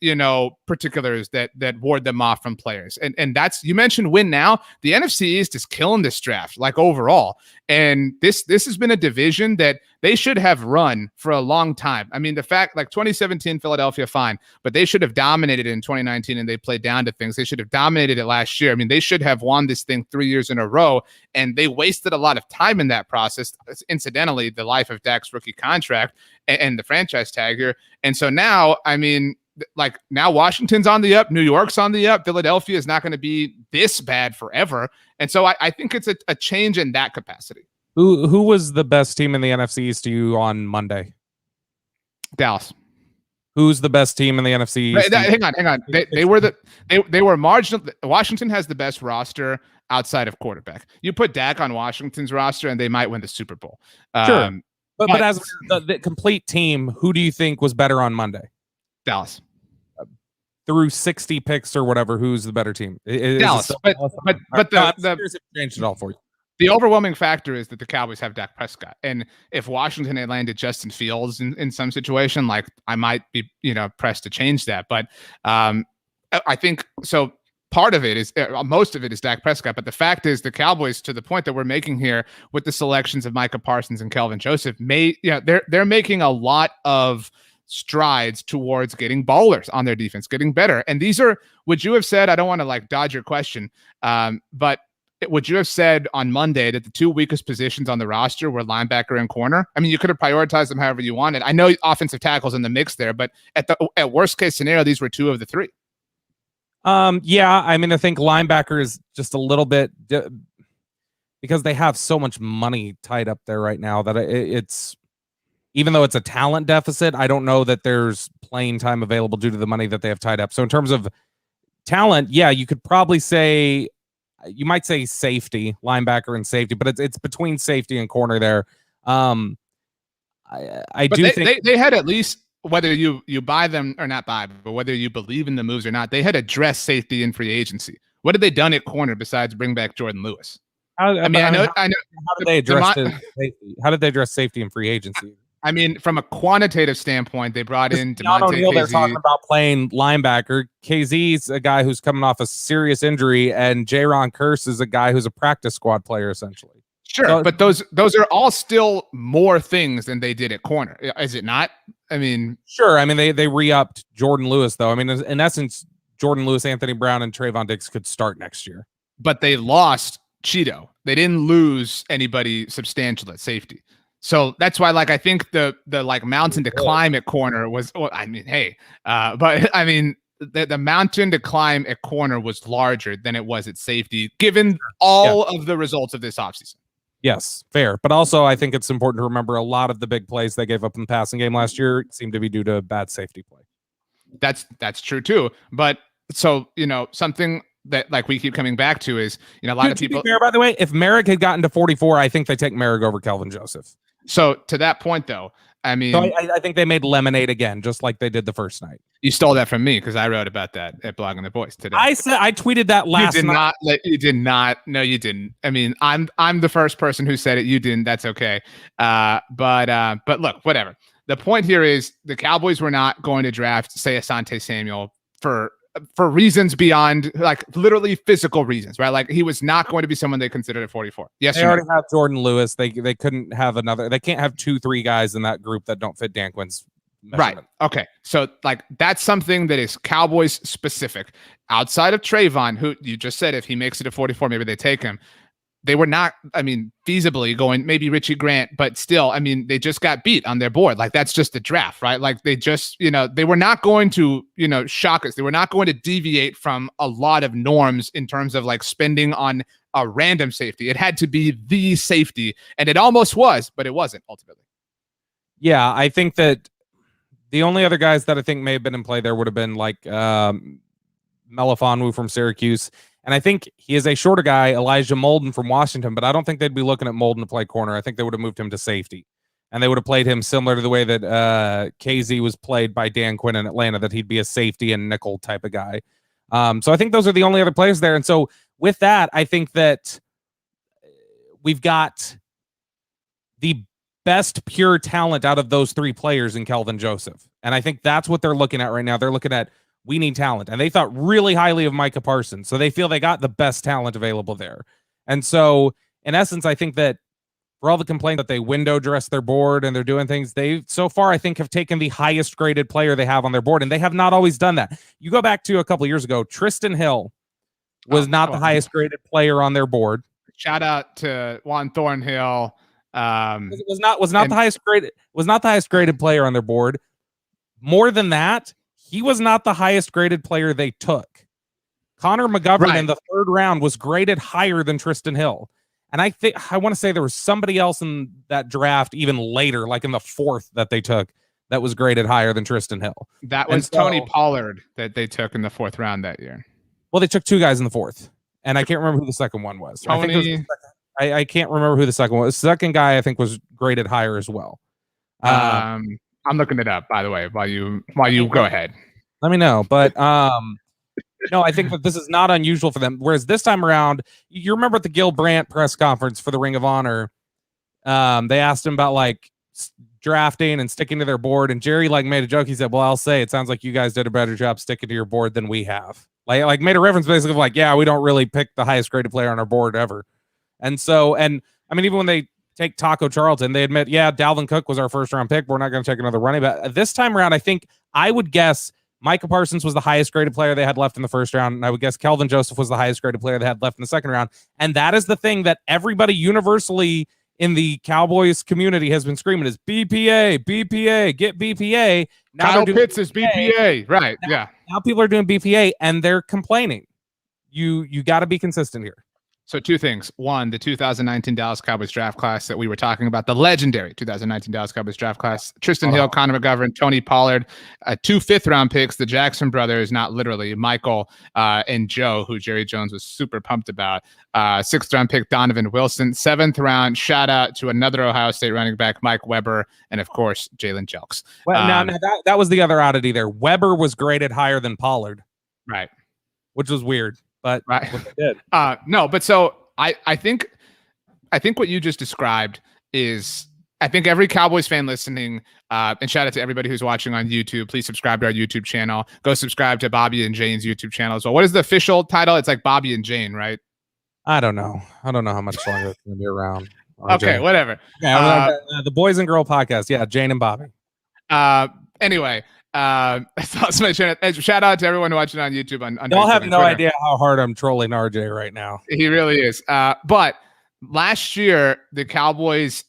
particulars that ward them off from players. And that's, you mentioned win now. The NFC East is killing this draft, like overall. And this has been a division that they should have run for a long time. I mean, the fact, like 2017 Philadelphia, fine, but they should have dominated it in 2019 and they played down to things. They should have dominated it last year. I mean, they should have won this thing 3 years in a row, and they wasted a lot of time in that process. Incidentally, the life of Dak's rookie contract and the franchise tag here. And so now, I mean, like now Washington's on the up, New York's on the up, Philadelphia is not going to be this bad forever. And so I think it's a change in that capacity. Who was the best team in the NFC East to you on Monday? Dallas. Who's the best team in the NFC East? Hang on. They were marginal. Washington has the best roster outside of quarterback. You put Dak on Washington's roster, and they might win the Super Bowl. Sure. But as the complete team, who do you think was better on Monday? Dallas. Through 60 picks or whatever, who's the better team? Dallas. But the changed it all for you. The overwhelming factor is that the Cowboys have Dak Prescott, and if Washington had landed Justin Fields in some situation, like I might be pressed to change that. But I think so. Part of it is most of it is Dak Prescott, but the fact is the Cowboys, to the point that we're making here with the selections of Micah Parsons and Kelvin Joseph, they're making a lot of strides towards getting ballers on their defense, getting better. And these are, would you have said, I don't want to like dodge your question, but would you have said on Monday that the two weakest positions on the roster were linebacker and corner? I mean, you could have prioritized them however you wanted. I know offensive tackles in the mix there, but at worst case scenario, these were two of the three. Yeah, I mean, I think linebacker is just a little bit because they have so much money tied up there right now that it's, even though it's a talent deficit, I don't know that there's playing time available due to the money that they have tied up. So in terms of talent, yeah, you could probably say, you might say safety, linebacker and safety, but it's between safety and corner there. I do think they had at least, whether you buy them or not buy, but whether you believe in the moves or not, they had addressed safety in free agency. What had they done at corner besides bring back Jordan Lewis? I know. How did they address safety? How did they address safety in free agency? I mean, from a quantitative standpoint, they brought in Not O'Neal. They're talking about playing linebacker. KZ's a guy who's coming off a serious injury, and Jaron Kearse is a guy who's a practice squad player, essentially. Sure, so, but those are all still more things than they did at corner, is it not? I mean, sure. I mean, they re-upped Jordan Lewis, though. I mean, in essence, Jordan Lewis, Anthony Brown, and Trayvon Diggs could start next year. But they lost Cheeto. They didn't lose anybody substantial at safety. So that's why, like, I think the like mountain to climb at corner was, well, I mean, hey, but I mean, the mountain to climb at corner was larger than it was at safety, given all of the results of this offseason. Yes, fair. But also, I think it's important to remember a lot of the big plays they gave up in the passing game last year seemed to be due to bad safety play. That's true too. But so, something that like we keep coming back to is, a lot of people. To be fair, by the way, if Merrick had gotten to 44, I think they take Merrick over Kelvin Joseph. So to that point, though, I mean, so I think they made lemonade again, just like they did the first night. You stole that from me because I wrote about that at Blogging the Boys today. I tweeted that last night. You did not. No, you didn't. I mean, I'm the first person who said it. You didn't. That's okay. But look, whatever. The point here is the Cowboys were not going to draft, say, Asante Samuel for reasons beyond, like, literally physical reasons, right? Like, he was not going to be someone they considered at 44. Yes, they already have Jordan Lewis. They couldn't have another. They can't have 2-3 guys in that group that don't fit Dan Quinn's measurement. Right. Okay. So, like, that's something that is Cowboys specific. Outside of Trayvon, who you just said if he makes it to 44, maybe they take him. They were not, I mean, feasibly going, maybe Richie Grant, but still, I mean, they just got beat on their board. Like, that's just the draft, right? Like, they just, they were not going to, shock us. They were not going to deviate from a lot of norms in terms of like spending on a random safety. It had to be the safety, and it almost was, but it wasn't ultimately. Yeah, I think that the only other guys that I think may have been in play there would have been like Melifonwu from Syracuse. And I think he is a shorter guy, Elijah Molden from Washington, but I don't think they'd be looking at Molden to play corner. I think they would have moved him to safety. And they would have played him similar to the way that KZ was played by Dan Quinn in Atlanta, that he'd be a safety and nickel type of guy. So I think those are the only other players there. And so with that, I think that we've got the best pure talent out of those three players in Kelvin Joseph. And I think that's what they're looking at right now. They're looking at, we need talent. And they thought really highly of Micah Parsons. So they feel they got the best talent available there. And so in essence, I think that for all the complaint that they window dress their board and they're doing things, they so far, I think, have taken the highest graded player they have on their board. And they have not always done that. You go back to a couple of years ago, Tristan Hill was not the highest graded player on their board. Shout out to Juan Thornhill. Was not the highest graded player on their board. More than that, he was not the highest graded player they took. Connor McGovern in the third round was graded higher than Tristan Hill. And I want to say there was somebody else in that draft even later, like in the fourth, that they took that was graded higher than Tristan Hill. That was Tony Pollard that they took in the 4th round that year. Well, they took 2 guys in the 4th, and I can't remember who the second one was. I can't remember who the second one was. The second guy I think was graded higher as well. I'm looking it up, by the way, while you go ahead. Let me know. But no, I think that this is not unusual for them. Whereas this time around, you remember at the Gil Brandt press conference for the Ring of Honor, they asked him about like drafting and sticking to their board, and Jerry like made a joke. He said, "Well, I'll say it sounds like you guys did a better job sticking to your board than we have." Like made a reference basically of like, yeah, we don't really pick the highest graded player on our board ever. And so, and I mean, even when they take Taco Charlton, they admit, yeah, Dalvin Cook was our 1st round pick. We're not going to take another running back. This time around, I think I would guess Micah Parsons was the highest graded player they had left in the 1st round. And I would guess Kelvin Joseph was the highest graded player they had left in the 2nd round. And that is the thing that everybody universally in the Cowboys community has been screaming is BPA, BPA, get BPA. Now Kyle Pitts is BPA. Right. Now people are doing BPA and they're complaining. You got to be consistent here. So 2 things. 1, the 2019 Dallas Cowboys draft class that we were talking about, the legendary 2019 Dallas Cowboys draft class, Tristan Hill, Connor McGovern, Tony Pollard, 2 5th-round picks, the Jackson brothers, not literally, Michael and Joe, who Jerry Jones was super pumped about, 6th-round pick, Donovan Wilson, 7th round, shout out to another Ohio State running back, Mike Weber, and of course, Jalen Jelks. Well, now that was the other oddity there. Weber was graded higher than Pollard. Right. Which was weird. But right. What they did. No, but so I think what you just described is, I think every Cowboys fan listening, and shout out to everybody who's watching on YouTube. Please subscribe to our YouTube channel. Go subscribe to Bobby and Jane's YouTube channel as well. What is the official title? It's like Bobby and Jane, right? I don't know how much longer it's going to be around. Okay, whatever. Yeah, the Boys and Girl podcast. Yeah, Jane and Bobby. Anyway. Shout out to everyone watching on YouTube. Y'all have no idea how hard I'm trolling RJ right now. He really is. But last year, the Cowboys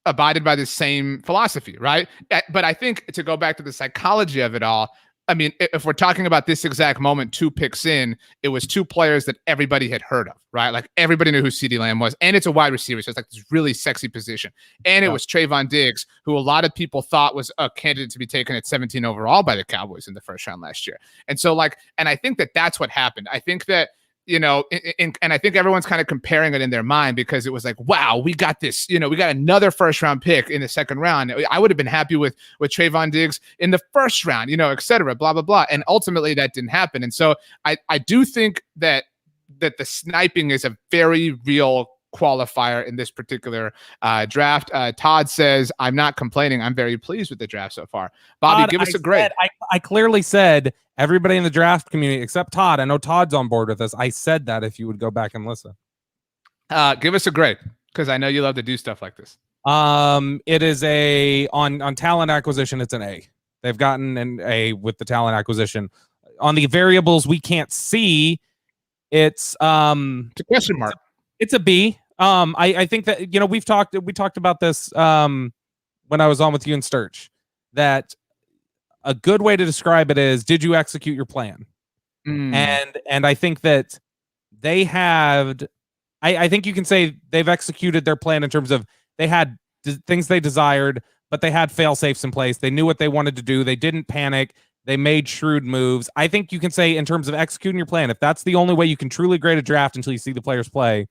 abided by the same philosophy, right? But I think to go back to the psychology of it all, I mean, if we're talking about this exact moment, 2 picks in, it was 2 players that everybody had heard of, right? Like everybody knew who CeeDee Lamb was, and it's a wide receiver, so it's like this really sexy position. And it was Trayvon Diggs, who a lot of people thought was a candidate to be taken at 17 overall by the Cowboys in the 1st round last year. And so and I think that that's what happened. I think that, and I think everyone's kind of comparing it in their mind because it was like, wow, we got this, we got another 1st round pick in the 2nd round. I would have been happy with Trayvon Diggs in the 1st round, et cetera, blah, blah, blah. And ultimately that didn't happen. And so I do think that the sniping is a very real qualifier in this particular draft. Todd says, I'm not complaining. I'm very pleased with the draft so far. Bobby, Todd, give us a grade. I clearly said everybody in the draft community, except Todd. I know Todd's on board with this. I said that if you would go back and listen. Give us a grade, because I know you love to do stuff like this. It is on talent acquisition, it's an A. They've gotten an A with the talent acquisition. On the variables we can't see, it's a question mark. It's a B. I think that, we talked about this when I was on with you and Sturch, that a good way to describe it is, did you execute your plan? And I think that they had, I think you can say they've executed their plan in terms of they had things they desired, but they had fail safes in place. They knew what they wanted to do. They didn't panic. They made shrewd moves. I think you can say in terms of executing your plan, if that's the only way you can truly grade a draft until you see the players play,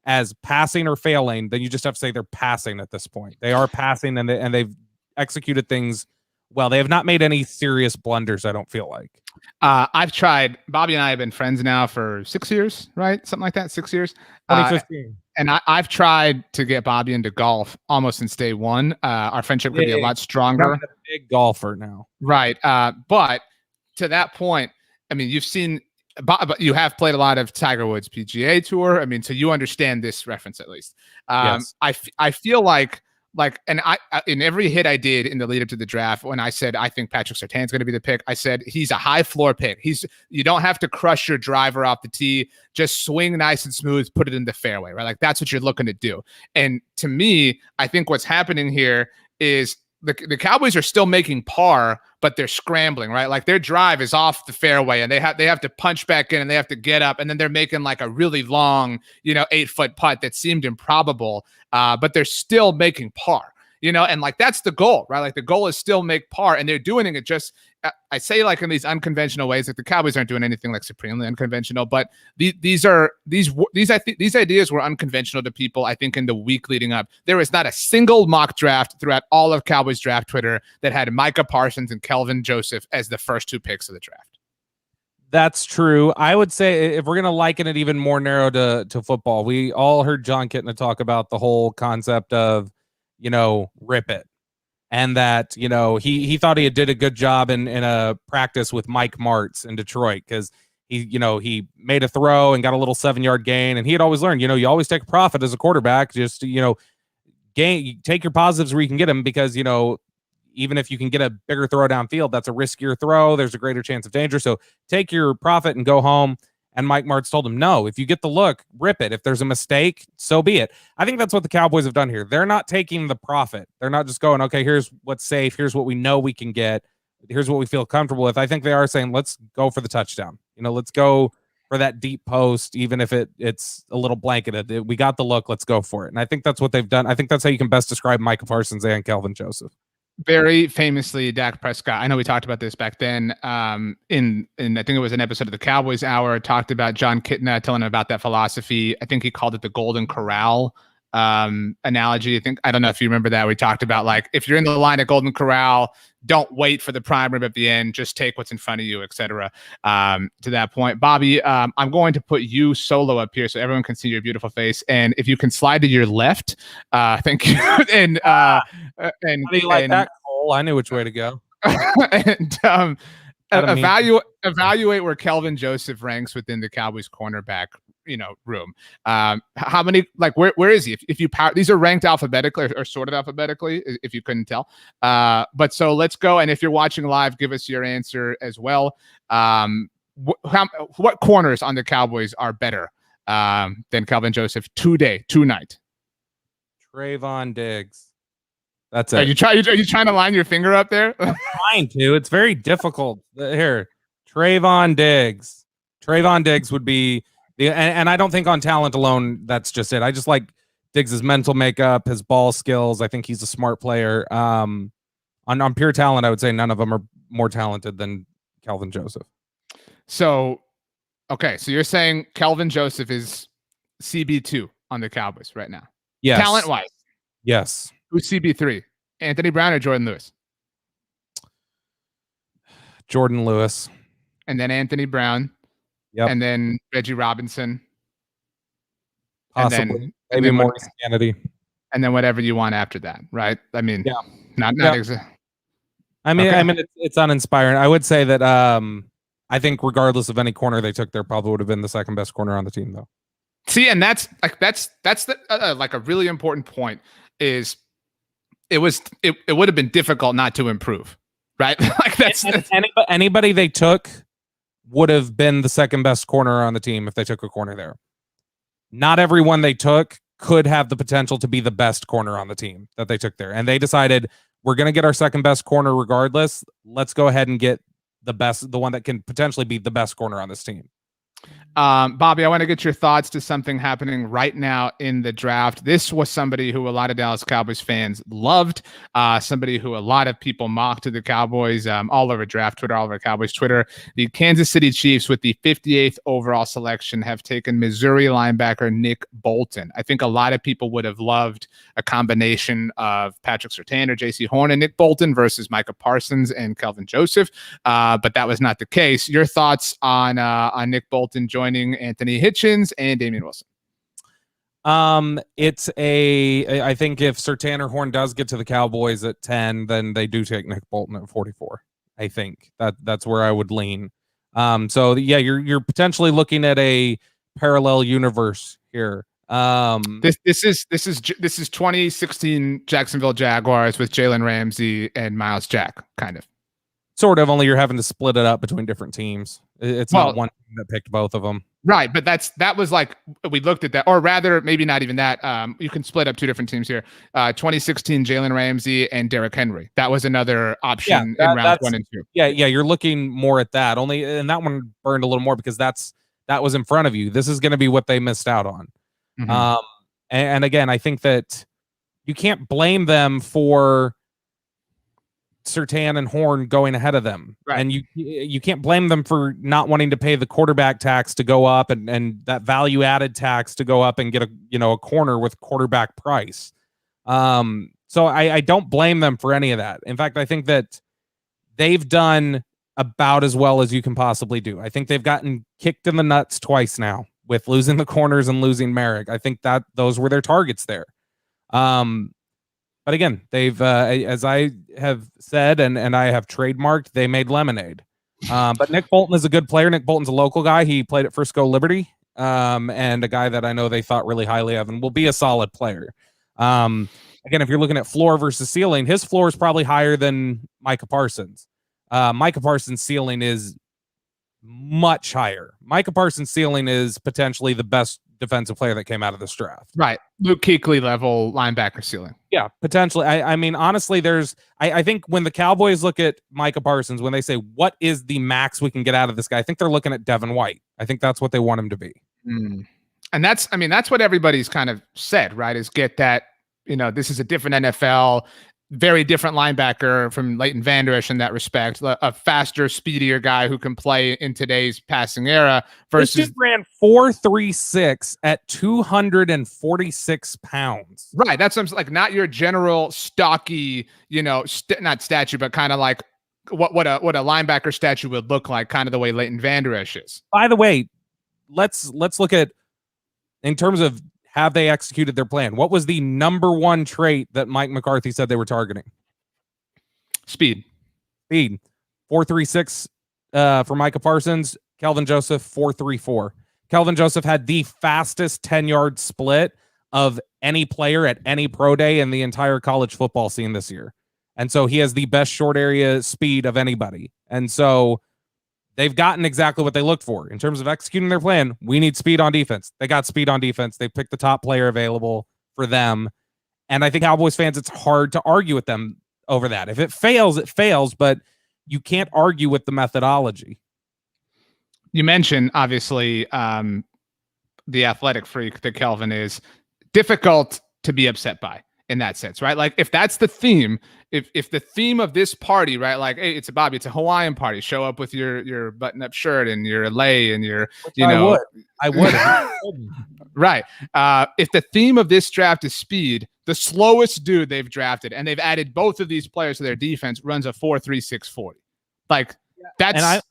as passing or failing, then you just have to say they're passing at this point. They are passing, and they've executed things well. They have not made any serious blunders, I don't feel like. I've tried. Bobby and I have been friends now for 6 years, right? Something like that, 6 years. 2015. And I've tried to get Bobby into golf almost since day one. Our friendship could be a lot stronger. I'm a big golfer now. Right. But to that point, I mean, you've seen, but you have played a lot of Tiger Woods PGA Tour. I mean, so you understand this reference at least. Yes. I feel like, and I in every hit I did in the lead up to the draft, when I said I think Patrick Surtain's going to be the pick, I said he's a high floor pick. You don't have to crush your driver off the tee, just swing nice and smooth, put it in the fairway, right? Like that's what you're looking to do. And to me, I think what's happening here is the Cowboys are still making par, but they're scrambling, right? Like their drive is off the fairway and they have to punch back in and they have to get up, and then they're making like a really long, 8-foot putt that seemed improbable, but they're still making par. and like that's the goal, right? Like the goal is still make par, and they're doing it just, I say like in these unconventional ways. Like the Cowboys aren't doing anything like supremely unconventional, but these ideas were unconventional to people. I think in the week leading up, there was not a single mock draft throughout all of Cowboys draft Twitter that had Micah Parsons and Kelvin Joseph as the first 2 picks of the draft. That's true. I would say if we're going to liken it even more narrow to football, we all heard John Kitna talk about the whole concept of, rip it. And that, he thought he did a good job in a practice with Mike Martz in Detroit because he made a throw and got a little 7-yard gain. And he had always learned, you always take a profit as a quarterback. Just, take your positives where you can get them because, even if you can get a bigger throw downfield, that's a riskier throw. There's a greater chance of danger. So take your profit and go home. And Mike Martz told him, no, if you get the look, rip it. If there's a mistake, so be it. I think that's what the Cowboys have done here. They're not taking the profit. They're not just going, okay, here's what's safe. Here's what we know we can get. Here's what we feel comfortable with. I think they are saying, let's go for the touchdown. Let's go for that deep post, even if it's a little blanketed. We got the look. Let's go for it. And I think that's what they've done. I think that's how you can best describe Micah Parsons and Kelvin Joseph. Very famously, Dak Prescott, I know we talked about this back then, in I think it was an episode of the Cowboys Hour, talked about John Kitna telling him about that philosophy. I think he called it the Golden Corral analogy. I don't know if you remember that. We talked about like, if you're in the line at Golden Corral, don't wait for the prime rib at the end, just take what's in front of you, etc. To that point, Bobby, I'm going to put you solo up here so everyone can see your beautiful face. And if you can slide to your left, thank you. And how do you like that, Cole? I knew which way to go. And evaluate where Kelvin Joseph ranks within the Cowboys cornerback room. How many, like, where is he? If you these are ranked alphabetically or sorted alphabetically, if you couldn't tell. But so let's go. And if you're watching live, give us your answer as well. What corners on the Cowboys are better than Kelvin Joseph tonight? Trayvon Diggs. That's it. Are you trying to line your finger up there? I'm trying to. It's very difficult. Here, Trayvon Diggs. Trayvon Diggs would be and I don't think on talent alone, that's just it. I just like Diggs' mental makeup, his ball skills. I think he's a smart player. On pure talent, I would say none of them are more talented than Kelvin Joseph. So, okay. So you're saying Kelvin Joseph is CB2 on the Cowboys right now? Yes. Talent-wise? Yes. Who's CB3? Anthony Brown or Jordan Lewis? Jordan Lewis. And then Anthony Brown. Yep. And then Reggie Robinson. Possibly. Maybe Maurice Kennedy. And then whatever you want after that, right? I mean, yeah. Not exactly. I mean, it's uninspiring. I would say that I think regardless of any corner they took, there probably would have been the second best corner on the team, though. See, and that's the like a really important point is it would have been difficult not to improve, right? Like that's anybody they took would have been the second best corner on the team if they took a corner there. Not everyone they took could have the potential to be the best corner on the team that they took there. And they decided, we're going to get our second best corner regardless. Let's go ahead and get the one that can potentially be the best corner on this team. Bobby, I want to get your thoughts to something happening right now in the draft. This was somebody who a lot of Dallas Cowboys fans loved, somebody who a lot of people mocked to the Cowboys, all over draft Twitter, all over Cowboys Twitter. The Kansas City Chiefs, with the 58th overall selection, have taken Missouri linebacker Nick Bolton. I think a lot of people would have loved a combination of Patrick Surtain or J.C. Horn and Nick Bolton versus Micah Parsons and Kelvin Joseph, but that was not the case. Your thoughts on Nick Bolton joining Anthony Hitchens and Damian Wilson? I think if Surtain or Horn does get to the Cowboys at 10, then they do take Nick Bolton at 44. I think that's where I would lean. So yeah, you're potentially looking at a parallel universe here. This is 2016 Jacksonville Jaguars with Jalen Ramsey and Miles Jack, kind of. Sort of, only you're having to split it up between different teams. It's not one team that picked both of them. Right, but that was like, we looked at that, or rather, maybe not even that. You can split up two different teams here. 2016 Jalen Ramsey and Derrick Henry. That was another option in rounds 1 and 2. Yeah, you're looking more at that. And that one burned a little more because that was in front of you. This is going to be what they missed out on. Mm-hmm. And again, I think that you can't blame them for Surtain and Horn going ahead of them. Right. And you can't blame them for not wanting to pay the quarterback tax to go up and that value added tax to go up and get a corner with quarterback price. So I don't blame them for any of that. In fact, I think that they've done about as well as you can possibly do. I think they've gotten kicked in the nuts twice now with losing the corners and losing Merrick. I think that those were their targets there. But again, they've, as I have said, and I have trademarked, they made lemonade. But Nick Bolton is a good player. Nick Bolton's a local guy. He played at Frisco Liberty, and a guy that I know they thought really highly of and will be a solid player. Again, if you're looking at floor versus ceiling, his floor is probably higher than Micah Parsons. Micah Parsons' ceiling is much higher. Micah Parsons' ceiling is potentially the best defensive player that came out of this draft. Right. Luke Kuechly level linebacker ceiling. Yeah, potentially. I mean, honestly, I think when the Cowboys look at Micah Parsons, when they say, what is the max we can get out of this guy? I think they're looking at Devin White. I think that's what they want him to be. And that's what everybody's kind of said, right? Is get that, this is a different NFL, very different linebacker from Leighton Vander Esch in that respect, a faster, speedier guy who can play in today's passing era versus this dude ran 4.36 at 246 pounds. Right. That's what I'm like, not your general stocky, not statue, but kind of like what a linebacker statue would look like, kind of the way Leighton Vander Esch is. By the way, let's look at, in terms of, have they executed their plan? What was the number one trait that Mike McCarthy said they were targeting? Speed. 4.36 for Micah Parsons. Kelvin Joseph, 4.34. Kelvin Joseph had the fastest 10-yard split of any player at any pro day in the entire college football scene this year. And so he has the best short area speed of anybody. And so they've gotten exactly what they looked for in terms of executing their plan. We need speed on defense. They got speed on defense. They picked the top player available for them. And I think Cowboys fans, it's hard to argue with them over that. If it fails, it fails, but you can't argue with the methodology. You mentioned, obviously, the athletic freak that Kelvin is. Difficult to be upset by in that sense, right? Like if that's the theme, if the theme of this party, right? Like, hey, it's a Hawaiian party. Show up with your button-up shirt and your lei and your, I would. Right. If the theme of this draft is speed, the slowest dude they've drafted, and they've added both of these players to their defense, runs a 4.36 40. Like that's.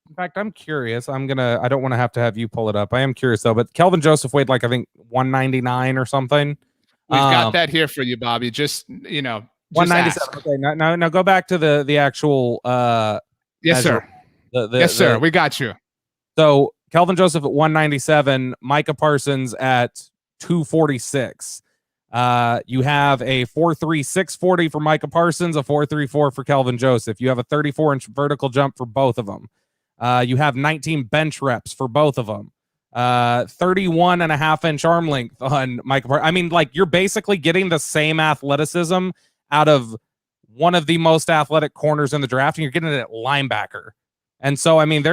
In fact, I'm curious. I don't want to have you pull it up. I am curious though. But Kelvin Joseph weighed like I think 199 or something. We've got that here for you, Bobby. Just 197. Okay, now go back to the actual. Yes, sir. Sir. We got you. So Kelvin Joseph at 197, Micah Parsons at 246. You have a 4.36 40 for Micah Parsons, a 4.34 for Kelvin Joseph. You have a 34-inch vertical jump for both of them. You have 19 bench reps for both of them. 31.5-inch arm length on Micah Parsons. I mean, like you're basically getting the same athleticism out of one of the most athletic corners in the draft, and you're getting it at linebacker. And so, I mean,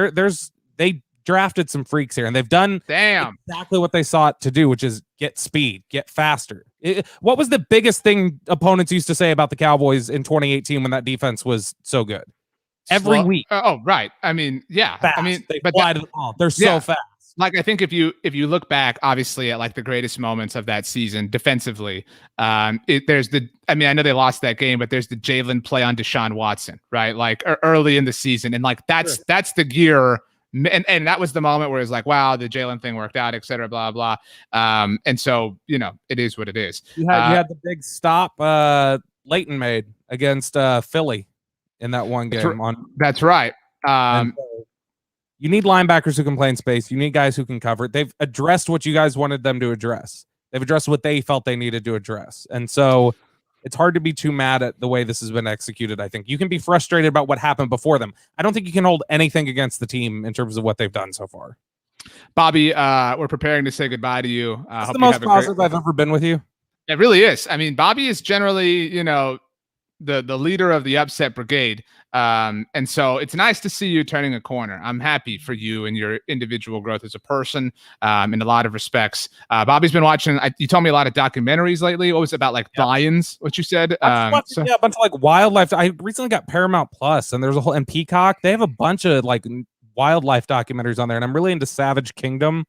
they drafted some freaks here, and they've done exactly what they sought to do, which is get speed, get faster. What was the biggest thing opponents used to say about the Cowboys in 2018 when that defense was so good? Every week. Oh, right. I mean, yeah. Fast. I mean, they fly to the ball. They're so fast. Like, I think if you look back, obviously, at like the greatest moments of that season defensively, I know they lost that game, but there's the Jalen play on Deshaun Watson, right? Like early in the season. And like, that's the gear. And that was the moment where it's like, wow, the Jalen thing worked out, et cetera, blah, blah. And so, it is what it is. You had the big stop Leighton made against Philly in that one game. That's right. You need linebackers who can play in space. You need guys who can cover it. They've addressed what you guys wanted them to address. They've addressed what they felt they needed to address. And so it's hard to be too mad at the way this has been executed. I think you can be frustrated about what happened before them. I don't think you can hold anything against the team in terms of what they've done so far. Bobby, we're preparing to say goodbye to you. It's the most positive I've ever been with you. It really is. I mean, Bobby is generally, the leader of the upset brigade. And so it's nice to see you turning a corner. I'm happy for you and your individual growth as a person in a lot of respects. Bobby's been watching, you told me a lot of documentaries lately. What was it about, like lions, what you said? A bunch of like wildlife. I recently got Paramount Plus, and there's a whole, and Peacock. They have a bunch of like wildlife documentaries on there. And I'm really into Savage Kingdom,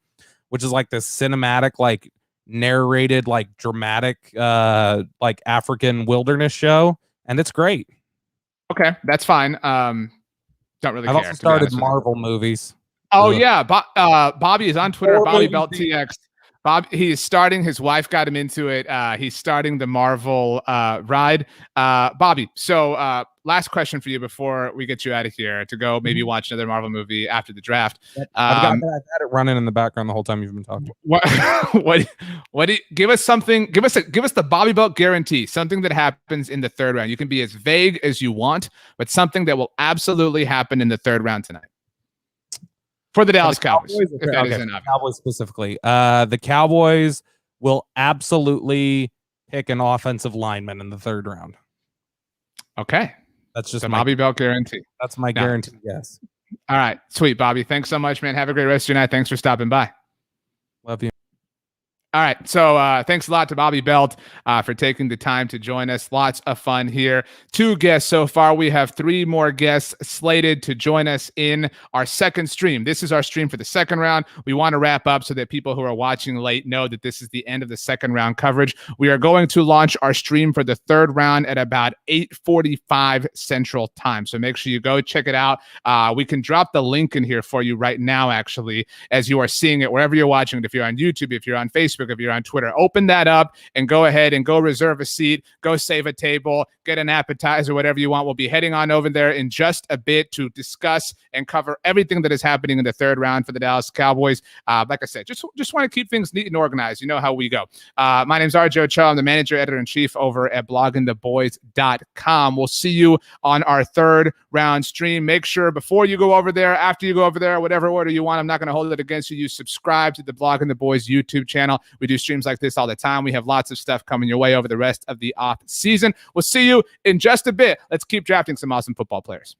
which is like this cinematic, like narrated, like dramatic, like African wilderness show. And it's great. Okay, that's fine. Don't really care. I've also started Marvel movies. Oh, yeah. Bobby is on Twitter, Bobby Belt TX. He is starting. His wife got him into it. He's starting the Marvel ride. Bobby, so last question for you before we get you out of here to go maybe watch another Marvel movie after the draft. I've had it running in the background the whole time you've been talking. What do you, give us something? Give us the Bobby Belt guarantee. Something that happens in the third round. You can be as vague as you want, but something that will absolutely happen in the third round tonight. For the Dallas Cowboys, if that isn't obvious. Cowboys specifically. The Cowboys will absolutely pick an offensive lineman in the third round. Okay. That's just the Bobby Belt guarantee. That's my guarantee, yes. All right. Sweet, Bobby. Thanks so much, man. Have a great rest of your night. Thanks for stopping by. Love you. All right. So thanks a lot to Bobby Belt for taking the time to join us. Lots of fun here. 2 guests so far. We have 3 more guests slated to join us in our second stream. This is our stream for the second round. We want to wrap up so that people who are watching late know that this is the end of the second round coverage. We are going to launch our stream for the third round at about 8:45 Central Time. So make sure you go check it out. We can drop the link in here for you right now, actually, as you are seeing it wherever you're watching it. If you're on YouTube, if you're on Facebook, if you're on Twitter, open that up and go ahead and go reserve a seat, go save a table, get an appetizer, whatever you want. We'll be heading on over there in just a bit to discuss and cover everything that is happening in the third round for the Dallas Cowboys. Like I said, just want to keep things neat and organized. You know how we go. My name's RJ Ochoa. I'm the manager, editor-in-chief over at bloggingtheboys.com. We'll see you on our third round stream. Make sure before you go over there, after you go over there, whatever order you want, I'm not going to hold it against you. You subscribe to the Blogging the Boys YouTube channel. We do streams like this all the time. We have lots of stuff coming your way over the rest of the off season. We'll see you in just a bit. Let's keep drafting some awesome football players.